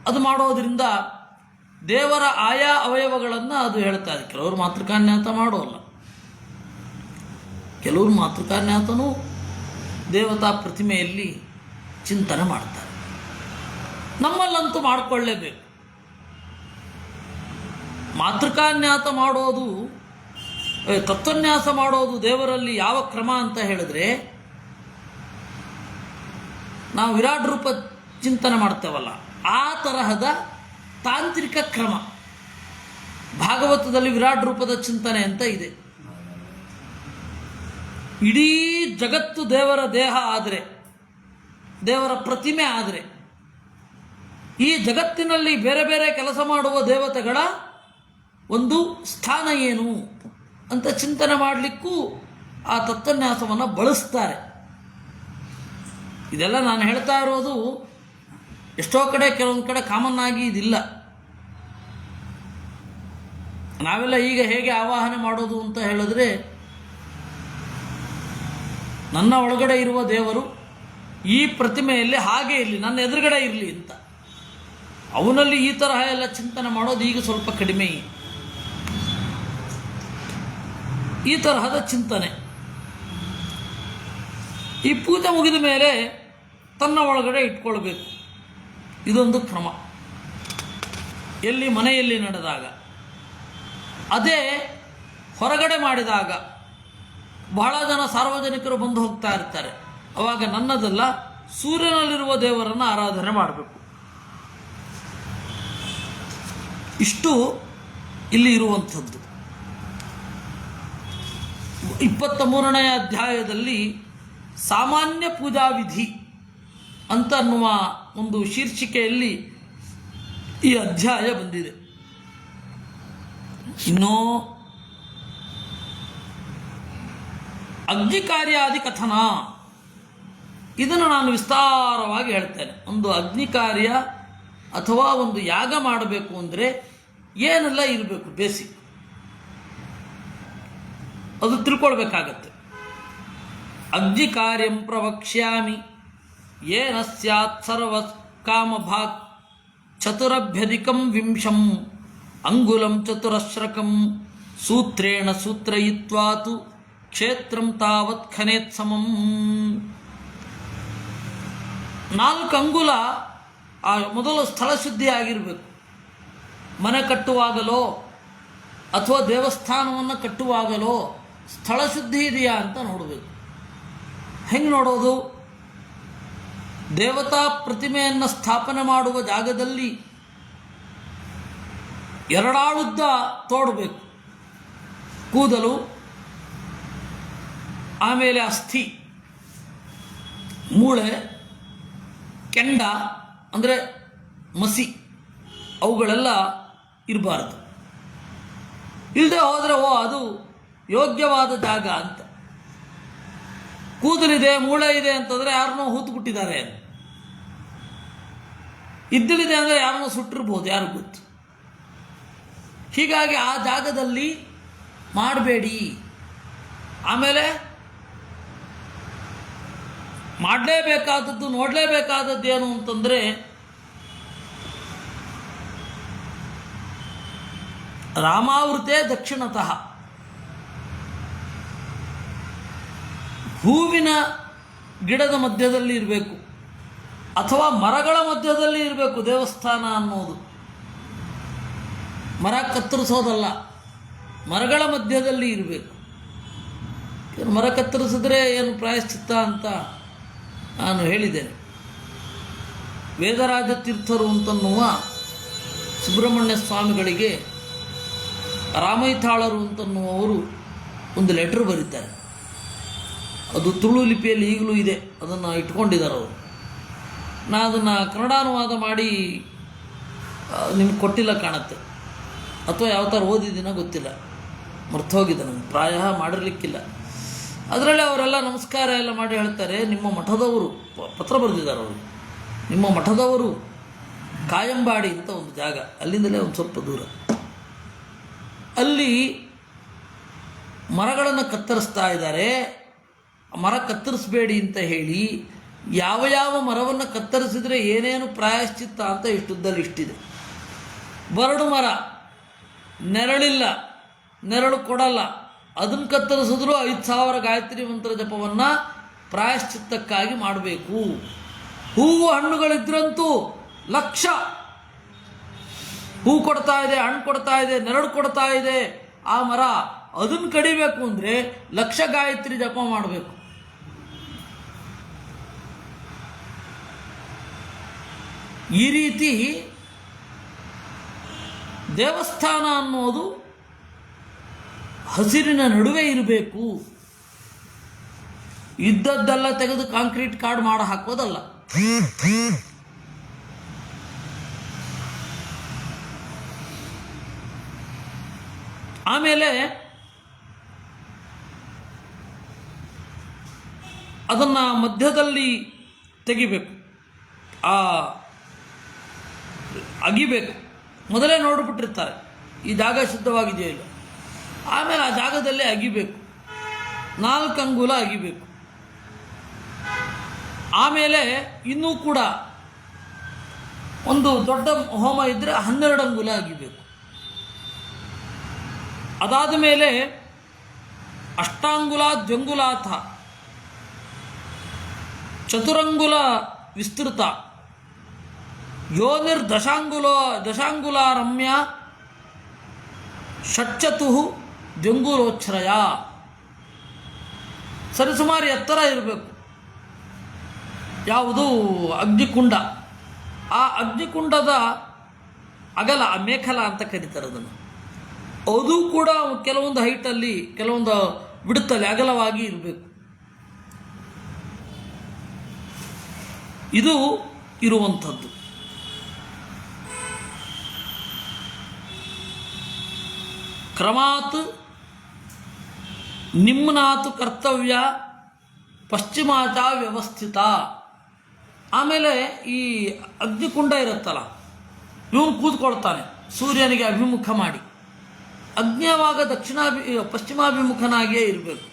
ಅದು ಮಾಡೋದ್ರಿಂದ ದೇವರ ಆಯಾ ಅವಯವಗಳನ್ನು ಅದು ಹೇಳ್ತಾ ಇದೆ. ಕೆಲವರು ಮಾತೃಕಾನ್ಯಾಸ ಮಾಡೋಲ್ಲ, ಕೆಲವರು ಮಾತೃಕಾನ್ಯಾಸನೂ ದೇವತಾ ಪ್ರತಿಮೆಯಲ್ಲಿ ಚಿಂತನೆ ಮಾಡ್ತಾರೆ. ನಮ್ಮಲ್ಲಂತೂ ಮಾಡಿಕೊಳ್ಳೇಬೇಕು. ಮಾತೃಕಾನ್ಯಾಸ ಮಾಡೋದು, ತತ್ವನ್ಯಾಸ ಮಾಡೋದು ದೇವರಲ್ಲಿ ಯಾವ ಕ್ರಮ ಅಂತ ಹೇಳಿದ್ರೆ, ನಾವು ವಿರಾಟ್ ರೂಪ ಚಿಂತನೆ ಮಾಡ್ತೇವಲ್ಲ ಆ ತರಹದ ತಾಂತ್ರಿಕ ಕ್ರಮ. ಭಾಗವತದಲ್ಲಿ ವಿರಾಟ್ ರೂಪದ ಚಿಂತನೆ ಅಂತ ಇದೆ. ಇಡೀ ಜಗತ್ತು ದೇವರ ದೇಹ ಆದರೆ, ದೇವರ ಪ್ರತಿಮೆ ಆದರೆ, ಈ ಜಗತ್ತಿನಲ್ಲಿ ಬೇರೆ ಬೇರೆ ಕೆಲಸ ಮಾಡುವ ದೇವತೆಗಳ ಒಂದು ಸ್ಥಾನ ಏನು ಅಂತ ಚಿಂತನೆ ಮಾಡಲಿಕ್ಕೂ ಆ ತತ್ವನ್ಯಾಸವನ್ನು ಬಳಸ್ತಾರೆ. ಇದೆಲ್ಲ ನಾನು ಹೇಳ್ತಾ ಇರೋದು ಎಷ್ಟೋ ಕಡೆ, ಕೆಲವೊಂದು ಕಡೆ ಕಾಮನ್ ಆಗಿ ಇದಿಲ್ಲ. ನಾವೆಲ್ಲ ಈಗ ಹೇಗೆ ಆವಾಹನೆ ಮಾಡೋದು ಅಂತ ಹೇಳಿದ್ರೆ, ನನ್ನ ಒಳಗಡೆ ಇರುವ ದೇವರು ಈ ಪ್ರತಿಮೆಯಲ್ಲಿ ಹಾಗೆ ಇರಲಿ, ನನ್ನ ಎದುರುಗಡೆ ಇರಲಿ ಅಂತ. ಅವನಲ್ಲಿ ಈ ತರಹ ಎಲ್ಲ ಚಿಂತನೆ ಮಾಡೋದು ಈಗ ಸ್ವಲ್ಪ ಕಡಿಮೆ. ಈ ತರಹದ ಚಿಂತನೆ ಈ ಪೂಜೆ ಮುಗಿದ ಮೇಲೆ ತನ್ನ ಒಳಗಡೆ ಇಟ್ಕೊಳ್ಬೇಕು. ಇದೊಂದು ಕ್ರಮ ಎಲ್ಲಿ ಮನೆಯಲ್ಲಿ ನಡೆದಾಗ. ಅದೇ ಹೊರಗಡೆ ಮಾಡಿದಾಗ ಬಹಳ ಜನ ಸಾರ್ವಜನಿಕರು ಬಂದು ಹೋಗ್ತಾ ಇರ್ತಾರೆ. ಅವಾಗ ನನ್ನದಲ್ಲ, ಸೂರ್ಯನಲ್ಲಿರುವ ದೇವರನ್ನು ಆರಾಧನೆ ಮಾಡಬೇಕು. ಇಷ್ಟು ಇಲ್ಲಿ ಇರುವಂಥದ್ದು. 23ನೇ ಅಧ್ಯಾಯದಲ್ಲಿ ಸಾಮಾನ್ಯ ಪೂಜಾ ವಿಧಿ ಅಂತ ಅನ್ನುವ ಒಂದು ಶೀರ್ಷಿಕೆಯಲ್ಲಿ ಈ ಅಧ್ಯಾಯ ಬಂದಿದೆ. ಇನ್ನು ಅಗ್ನಿ ಕಾರ್ಯಾದಿ ಕಥನ, ಇದನ್ನು ನಾನು ವಿಸ್ತಾರವಾಗಿ ಹೇಳ್ತೇನೆ. ಒಂದು ಅಗ್ನಿ ಕಾರ್ಯ ಅಥವಾ ಒಂದು ಯಾಗ ಮಾಡಬೇಕು ಅಂದರೆ ಏನೆಲ್ಲ ಇರಬೇಕು, ಬೇಸಿಕ್ ಅದು ತಿಳ್ಕೊಳ್ಬೇಕಾಗತ್ತೆ. ಅಗ್ನಿ ಕಾರ್ಯಂ ಪ್ರವಕ್ಷ್ಯಾಮಿ ಯೇನ ಸ್ಯಾತ್ ಸರ್ವ ಕಾಮಭಾಗ್ ಚತುರಭ್ಯಧಿಕಂ ವಿಂಶಂ ಅಂಗುಲಂ ಚತುರಶ್ರಕಂ ಸೂತ್ರೇಣ ಸೂತ್ರಯಿತ್ವಾತು ಕ್ಷೇತ್ರಂ ತಾವತ್ ಖನೇತ್ ಸಮಂ. 4 ಅಂಗುಲ ಆ ಮೊದಲು ಸ್ಥಳ ಶುದ್ಧಿ ಆಗಿರಬೇಕು. ಮನೆ ಕಟ್ಟುವಾಗಲೋ ಅಥವಾ ದೇವಸ್ಥಾನವನ್ನು ಕಟ್ಟುವಾಗಲೋ ಸ್ಥಳ ಶುದ್ಧಿ ಇದೆಯಾ ಅಂತ ನೋಡಬೇಕು. ಹೆಂಗೆ ನೋಡೋದು? ದೇವತಾ ಪ್ರತಿಮೆಯನ್ನು ಸ್ಥಾಪನೆ ಮಾಡುವ ಜಾಗದಲ್ಲಿ 2 ಆಳುದ್ದ ತೋಡಬೇಕು. ಕೂದಲು, ಆಮೇಲೆ ಅಸ್ಥಿ, ಮೂಳೆ, ಕೆಂಡ ಅಂದರೆ ಮಸಿ, ಅವುಗಳೆಲ್ಲ ಇರಬಾರ್ದು. ಇಲ್ಲದೆ ಹೋದರೆ ಅದು ಯೋಗ್ಯವಾದ ಜಾಗ ಅಂತ. ಕೂದಲಿದೆ, ಮೂಳೆ ಇದೆ ಅಂತಂದರೆ ಯಾರನ್ನೋ ಹೂತು ಬಿಟ್ಟಿದ್ದಾರೆ, ಇದ್ದಲಿದೆ ಅಂದರೆ ಯಾರನ್ನೋ ಸುಟ್ಟಿರ್ಬೋದು, ಯಾರು ಗೊತ್ತು. ಹೀಗಾಗಿ ಆ ಜಾಗದಲ್ಲಿ ಮಾಡಬೇಡಿ. ಆಮೇಲೆ ಮಾಡಲೇಬೇಕಾದದ್ದು, ನೋಡಲೇಬೇಕಾದದ್ದು ಏನು ಅಂತಂದರೆ ರಾಮಾವೃತೆ ದಕ್ಷಿಣತಃ, ಹೂವಿನ ಗಿಡದ ಮಧ್ಯದಲ್ಲಿ ಇರಬೇಕು ಅಥವಾ ಮರಗಳ ಮಧ್ಯದಲ್ಲಿ ಇರಬೇಕು ದೇವಸ್ಥಾನ ಅನ್ನೋದು. ಮರ ಕತ್ತರಿಸೋದಲ್ಲ, ಮರಗಳ ಮಧ್ಯದಲ್ಲಿ ಇರಬೇಕು. ಮರ ಕತ್ತರಿಸಿದ್ರೆ ಏನು ಪ್ರಾಯಶ್ಚಿತ್ತ ಅಂತ ನಾನು ಹೇಳಿದ್ದೇನೆ. ವೇದರಾಜ ತೀರ್ಥರು ಅಂತನ್ನುವ ಸುಬ್ರಹ್ಮಣ್ಯ ಸ್ವಾಮಿಗಳಿಗೆ ರಾಮೈತಾಳರು ಅಂತನ್ನುವರು ಒಂದು ಲೆಟ್ರ್ ಬರೀತಾರೆ. ಅದು ತುಳು ಲಿಪಿಯಲ್ಲಿ ಈಗಲೂ ಇದೆ, ಅದನ್ನು ಇಟ್ಕೊಂಡಿದ್ದಾರೆ ಅವರು. ನಾನು ಅದನ್ನು ಕನ್ನಡಾನುವಾದ ಮಾಡಿ ನಿಮ್ಗೆ ಕೊಟ್ಟಿಲ್ಲ ಕಾಣುತ್ತೆ, ಅಥವಾ ಯಾವ ಥರ ಓದಿದ್ದೀನೋ ಗೊತ್ತಿಲ್ಲ, ಮರ್ತೋಗಿದೆ ನನಗೆ, ಪ್ರಾಯ ಮಾಡಿರಲಿಕ್ಕಿಲ್ಲ. ಅದರಲ್ಲಿ ಅವರೆಲ್ಲ ನಮಸ್ಕಾರ ಎಲ್ಲ ಮಾಡಿ ಹೇಳ್ತಾರೆ, ನಿಮ್ಮ ಮಠದವರು ಪತ್ರ ಬರೆದಿದ್ದಾರೆ ಅವರು, ನಿಮ್ಮ ಮಠದವರು ಕಾಯಂಬಾಡಿ ಅಂತ ಒಂದು ಜಾಗ, ಅಲ್ಲಿಂದಲೇ ಒಂದು ಸ್ವಲ್ಪ ದೂರ, ಅಲ್ಲಿ ಮರಗಳನ್ನು ಕತ್ತರಿಸ್ತಾ ಇದ್ದಾರೆ. ಮರ ಕತ್ತರಿಸಬೇಡಿ ಅಂತ ಹೇಳಿ ಯಾವ ಯಾವ ಮರವನ್ನು ಕತ್ತರಿಸಿದರೆ ಏನೇನು ಪ್ರಾಯಶ್ಚಿತ್ತ ಅಂತ ಇಷ್ಟುದ್ದಲ್ಲಿ ಇಷ್ಟಿದೆ. ಬರಡು ಮರ, ನೆರಳಿಲ್ಲ, ನೆರಳು ಕೊಡಲ್ಲ, ಅದನ್ನು ಕತ್ತರಿಸಿದ್ರು 5000 ಗಾಯತ್ರಿ ಮಂತ್ರ ಜಪವನ್ನು ಪ್ರಾಯಶ್ಚಿತ್ತಕ್ಕಾಗಿ ಮಾಡಬೇಕು. ಹೂವು ಹಣ್ಣುಗಳಿದ್ರಂತೂ 1,00,000 ಹೂ ಕೊಡ್ತಾ ಇದೆ, ಹಣ್ಣು ಕೊಡ್ತಾ ಇದೆ, ನೆರಳು ಕೊಡ್ತಾ ಇದೆ ಆ ಮರ, ಅದನ್ನು ಕಡಿಬೇಕು ಅಂದರೆ 1,00,000 ಗಾಯತ್ರಿ ಜಪ ಮಾಡಬೇಕು. ಈ ರೀತಿ ದೇವಸ್ಥಾನ ಅನ್ನೋದು ಹಸಿರಿನ ನಡುವೆ ಇರಬೇಕು. ಇದ್ದದ್ದೆಲ್ಲ ತೆಗೆದು ಕಾಂಕ್ರೀಟ್ ಕಾರ್ಡ್ ಮಾಡಿ ಹಾಕೋದಲ್ಲ. ಆಮೇಲೆ ಅದನ್ನು ಮಧ್ಯದಲ್ಲಿ ತೆಗಿಬೇಕು, ಅಗಿಬೇಕು. ಮೊದಲೇ ನೋಡಿಬಿಟ್ಟಿರ್ತಾರೆ ಈ ಜಾಗ ಶುದ್ಧವಾಗಿದೆಯೋ ಇಲ್ಲ. ಆಮೇಲೆ ಆ ಜಾಗದಲ್ಲೇ ಅಗಿಬೇಕು, 4 ಅಂಗುಲ ಅಗಿಬೇಕು. ಆಮೇಲೆ ಇನ್ನೂ ಕೂಡ ಒಂದು ದೊಡ್ಡ ಹೋಮ ಇದ್ದರೆ 12 ಅಂಗುಲ ಅಗಿಬೇಕು. ಅದಾದ ಮೇಲೆ ಅಷ್ಟಾಂಗುಲ ಜಂಗುಲಾಥ, ಚತುರಂಗುಲ ವಿಸ್ತೃತ, ಯೋನಿರ್ ದಶಾಂಗುಲ ರಮ್ಯ, ಷಟ್ಚತು ಜಂಗುಲೋಚ್ಛ್ರಯ. ಸರಿಸುಮಾರು ಎತ್ತರ ಇರಬೇಕು. ಯಾವುದು? ಅಗ್ನಿಕುಂಡ. ಆ ಅಗ್ನಿಕುಂಡದ ಅಗಲ, ಮೇಖಲ ಅಂತ ಕರೀತಾರೆ ಅದನ್ನು. ಅದು ಕೂಡ ಕೆಲವೊಂದು ಹೈಟಲ್ಲಿ, ಕೆಲವೊಂದು ಬಿಡುತ್ತಲ್ಲಿ ಅಗಲವಾಗಿ ಇರಬೇಕು. ಇದು ಇರುವಂಥದ್ದು. ಕ್ರಮಾತ್ ನಿಮ್ನಾತ್ ಕರ್ತವ್ಯ ಪಶ್ಚಿಮಾಚ ವ್ಯವಸ್ಥಿತ. ಆಮೇಲೆ ಈ ಅಗ್ನಿಕುಂಡ ಇರುತ್ತಲ್ಲ, ಇವನು ಕೂತ್ಕೊಳ್ತಾನೆ ಸೂರ್ಯನಿಗೆ ಅಭಿಮುಖ ಮಾಡಿ. ಅಗ್ನಿಯಾವಾಗ ಪಶ್ಚಿಮಾಭಿಮುಖನಾಗಿಯೇ ಇರಬೇಕು.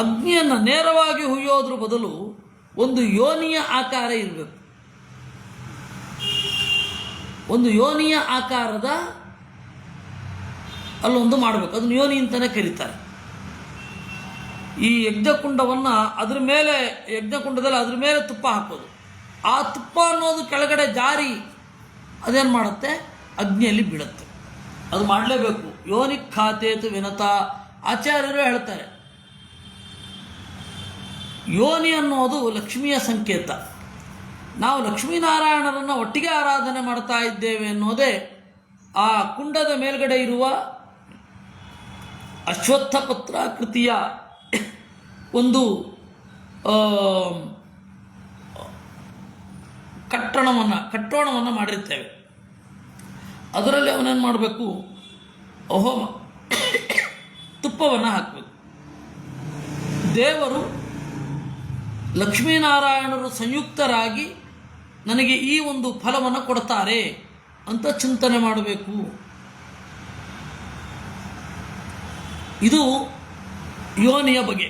ಅಗ್ನಿಯನ್ನು ನೇರವಾಗಿ ಹುಯ್ಯೋದ್ರ ಬದಲು ಒಂದು ಯೋನಿಯ ಆಕಾರ ಇರಬೇಕು. ಒಂದು ಯೋನಿಯ ಆಕಾರದ ಅಲ್ಲೊಂದು ಮಾಡಬೇಕು, ಅದನ್ನು ಯೋನಿ ಅಂತಲೇ ಕರೀತಾರೆ. ಈ ಯಜ್ಞಕುಂಡವನ್ನು ಅದ್ರ ಮೇಲೆ, ಯಜ್ಞಕುಂಡದಲ್ಲಿ ಅದ್ರ ಮೇಲೆ ತುಪ್ಪ ಹಾಕೋದು. ಆ ತುಪ್ಪ ಅನ್ನೋದು ಕೆಳಗಡೆ ಜಾರಿ ಅದೇನು ಮಾಡುತ್ತೆ, ಅಗ್ನಿಯಲ್ಲಿ ಬೀಳುತ್ತೆ. ಅದು ಮಾಡಲೇಬೇಕು. ಯೋನಿ ಖಾತೇತು ವಿನತ ಆಚಾರ್ಯರು ಹೇಳ್ತಾರೆ. ಯೋನಿ ಅನ್ನೋದು ಲಕ್ಷ್ಮಿಯ ಸಂಕೇತ. ನಾವು ಲಕ್ಷ್ಮೀನಾರಾಯಣರನ್ನು ಒಟ್ಟಿಗೆ ಆರಾಧನೆ ಮಾಡ್ತಾ ಇದ್ದೇವೆ ಅನ್ನೋದೇ ಆ ಕುಂಡದ ಮೇಲ್ಗಡೆ ಇರುವ ಅಶ್ವತ್ಥ ಪತ್ರಾಕೃತಿಯ ಒಂದು ಕಟ್ಟೋಣವನ್ನು ಮಾಡಿರ್ತೇವೆ. ಅದರಲ್ಲಿ ಅವನೇನು ಮಾಡಬೇಕು, ಹೋಮ ತುಪ್ಪವನ್ನು ಹಾಕಬೇಕು. ದೇವರು ಲಕ್ಷ್ಮೀನಾರಾಯಣರು ಸಂಯುಕ್ತರಾಗಿ ನನಗೆ ಈ ಒಂದು ಫಲವನ್ನು ಕೊಡ್ತಾರೆ ಅಂತ ಚಿಂತನೆ ಮಾಡಬೇಕು. ಇದು ಯೋನಿಯ ಬಗೆ.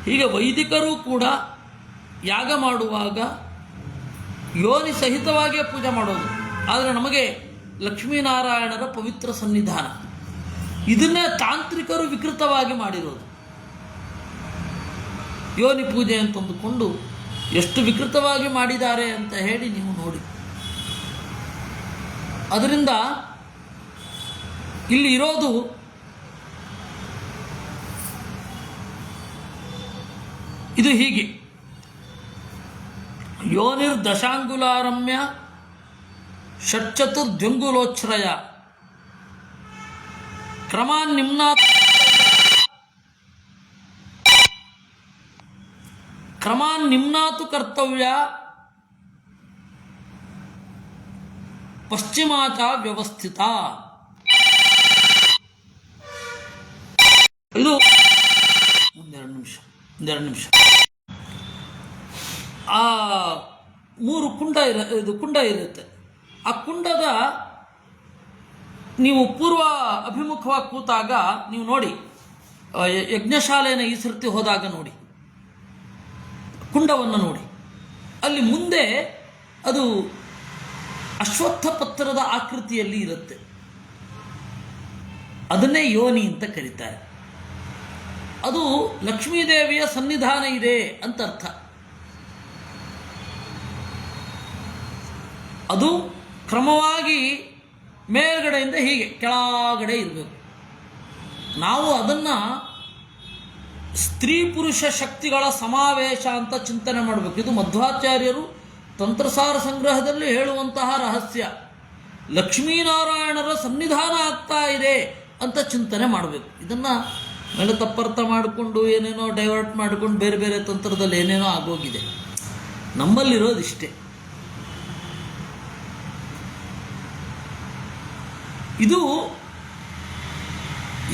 ಹೀಗೆ ವೈದಿಕರು ಕೂಡ ಯಾಗ ಮಾಡುವಾಗ ಯೋನಿ ಸಹಿತವಾಗಿಯೇ ಪೂಜೆ ಮಾಡೋದು. ಆದರೆ ನಮಗೆ ಲಕ್ಷ್ಮೀನಾರಾಯಣರ ಪವಿತ್ರ ಸನ್ನಿಧಾನ, ಇದನ್ನೇ ತಾಂತ್ರಿಕರು ವಿಕೃತವಾಗಿ ಮಾಡಿರೋದು. ಯೋನಿ ಪೂಜೆ ಅಂತಂದುಕೊಂಡು ಎಷ್ಟು ವಿಕೃತವಾಗಿ ಮಾಡಿದ್ದಾರೆ ಅಂತ ಹೇಳಿ ನೀವು ನೋಡಿ. ಅದರಿಂದ ಇಲ್ಲಿ ಇರೋದು ಇದು ಹೀಗೆ. ಯೋನಿರ್ ದಶಾಂಗುಲಾರಮ್ಯ ಷಟ್ಚತುರ್ದ್ವಂಗುಲೋಚ್ಛ್ರಯ ಕ್ರಮಾನ್ ನಿಮ್ನಾತು ಕರ್ತವ್ಯ ಪಶ್ಚಿಮಾಚ ವ್ಯವಸ್ಥಿತ. ಇದು ಒಂದೆರಡು ನಿಮಿಷ. ಆ 3 ಕುಂಡ ಇರುತ್ತೆ. ಆ ಕುಂಡದ ನೀವು ಪೂರ್ವ ಅಭಿಮುಖವಾಗಿ ಕೂತಾಗ ನೀವು ನೋಡಿ, ಯಜ್ಞಶಾಲೆನ ಈ ಸರ್ತಿ ಹೋದಾಗ ನೋಡಿ, ಕುಂಡವನ್ನು ನೋಡಿ, ಅಲ್ಲಿ ಮುಂದೆ ಅದು ಅಶ್ವತ್ಥ ಪತ್ರದ ಆಕೃತಿಯಲ್ಲಿ ಇರುತ್ತೆ. ಅದನ್ನೇ ಯೋನಿ ಅಂತ ಕರೀತಾರೆ. ಅದು ಲಕ್ಷ್ಮೀದೇವಿಯ ಸನ್ನಿಧಾನ ಇದೆ ಅಂತ ಅರ್ಥ. ಅದು ಕ್ರಮವಾಗಿ ಮೇಲ್ಗಡೆಯಿಂದ ಹೀಗೆ ಕೆಳಗಡೆ ಇರಬೇಕು. ನಾವು ಅದನ್ನು ಸ್ತ್ರೀ ಪುರುಷ ಶಕ್ತಿಗಳ ಸಮಾವೇಶ ಅಂತ ಚಿಂತನೆ ಮಾಡಬೇಕು. ಇದು ಮಧ್ವಾಚಾರ್ಯರು ತಂತ್ರಸಾರ ಸಂಗ್ರಹದಲ್ಲಿ ಹೇಳುವಂತಹ ರಹಸ್ಯ. ಲಕ್ಷ್ಮೀನಾರಾಯಣರ ಸನ್ನಿಧಾನ ಆಗ್ತಾ ಇದೆ ಅಂತ ಚಿಂತನೆ ಮಾಡಬೇಕು. ಇದನ್ನು ಮೇಲೆ ತಪ್ಪರ್ಥ ಮಾಡಿಕೊಂಡು ಏನೇನೋ ಡೈವರ್ಟ್ ಮಾಡಿಕೊಂಡು ಬೇರೆ ಬೇರೆ ತಂತ್ರದಲ್ಲಿ ಏನೇನೋ ಆಗೋಗಿದೆ. ನಮ್ಮಲ್ಲಿರೋದಿಷ್ಟೇ. ಇದು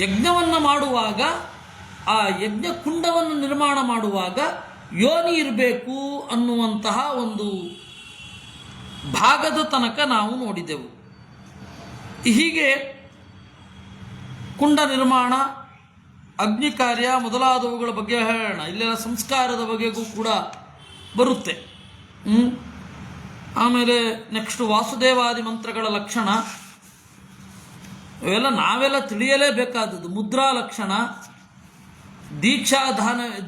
ಯಜ್ಞವನ್ನು ಮಾಡುವಾಗ, ಆ ಯಜ್ಞ ಕುಂಡವನ್ನು ನಿರ್ಮಾಣ ಮಾಡುವಾಗ ಯೋನಿ ಇರಬೇಕು ಅನ್ನುವಂತಹ ಒಂದು ಭಾಗದ ತನಕ ನಾವು ನೋಡಿದೆವು. ಹೀಗೆ ಕುಂಡ ನಿರ್ಮಾಣ, ಅಗ್ನಿ ಕಾರ್ಯ ಮೊದಲಾದವುಗಳ ಬಗ್ಗೆ ಹೇಳೋಣ. ಇಲ್ಲೆಲ್ಲ ಸಂಸ್ಕಾರದ ಬಗೆಗೂ ಕೂಡ ಬರುತ್ತೆ. ಆಮೇಲೆ ನೆಕ್ಸ್ಟ್ ವಾಸುದೇವಾದಿ ಮಂತ್ರಗಳ ಲಕ್ಷಣ, ಇವೆಲ್ಲ ನಾವೆಲ್ಲ ತಿಳಿಯಲೇಬೇಕಾದದ್ದು. ಮುದ್ರಾ ಲಕ್ಷಣ,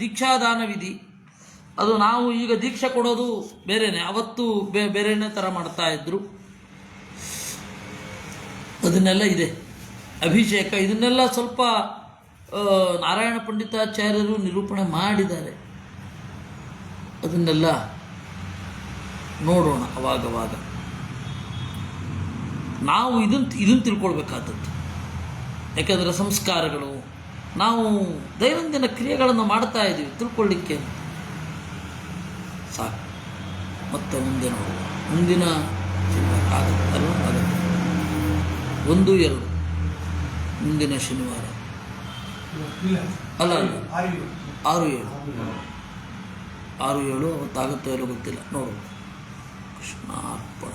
ದೀಕ್ಷಾದಾನ ವಿಧಿ. ಅದು ನಾವು ಈಗ ದೀಕ್ಷೆ ಕೊಡೋದು ಬೇರೆನೆ, ಅವತ್ತು ಬೇರೆನೇ ಥರ ಮಾಡ್ತಾ ಇದ್ರು. ಅದನ್ನೆಲ್ಲ ಇದೆ. ಅಭಿಷೇಕ, ಇದನ್ನೆಲ್ಲ ಸ್ವಲ್ಪ ನಾರಾಯಣ ಪಂಡಿತಾಚಾರ್ಯರು ನಿರೂಪಣೆ ಮಾಡಿದ್ದಾರೆ. ಅದನ್ನೆಲ್ಲ ನೋಡೋಣ ಅವಾಗವಾಗ. ನಾವು ಇದನ್ನು ತಿಳ್ಕೊಳ್ಬೇಕಾದದ್ದು. ಯಾಕೆಂದರೆ ಸಂಸ್ಕಾರಗಳು, ನಾವು ದೈನಂದಿನ ಕ್ರಿಯೆಗಳನ್ನು ಮಾಡ್ತಾ ಇದ್ದೀವಿ, ತಿಳ್ಕೊಳ್ಳಿಕ್ಕೆ ಸಾಕು. ಮತ್ತೆ ಮುಂದೆ ನೋಡುವ. ಮುಂದಿನ ಆಗುತ್ತೆ 1, 2 ಮುಂದಿನ ಶನಿವಾರ ಅಲ್ಲ 6, 7 ಅವತ್ತಾಗುತ್ತೋ ಇಲ್ಲೋ ಗೊತ್ತಿಲ್ಲ, ನೋಡುವ. ಕೃಷ್ಣಾರ್ಪಣ.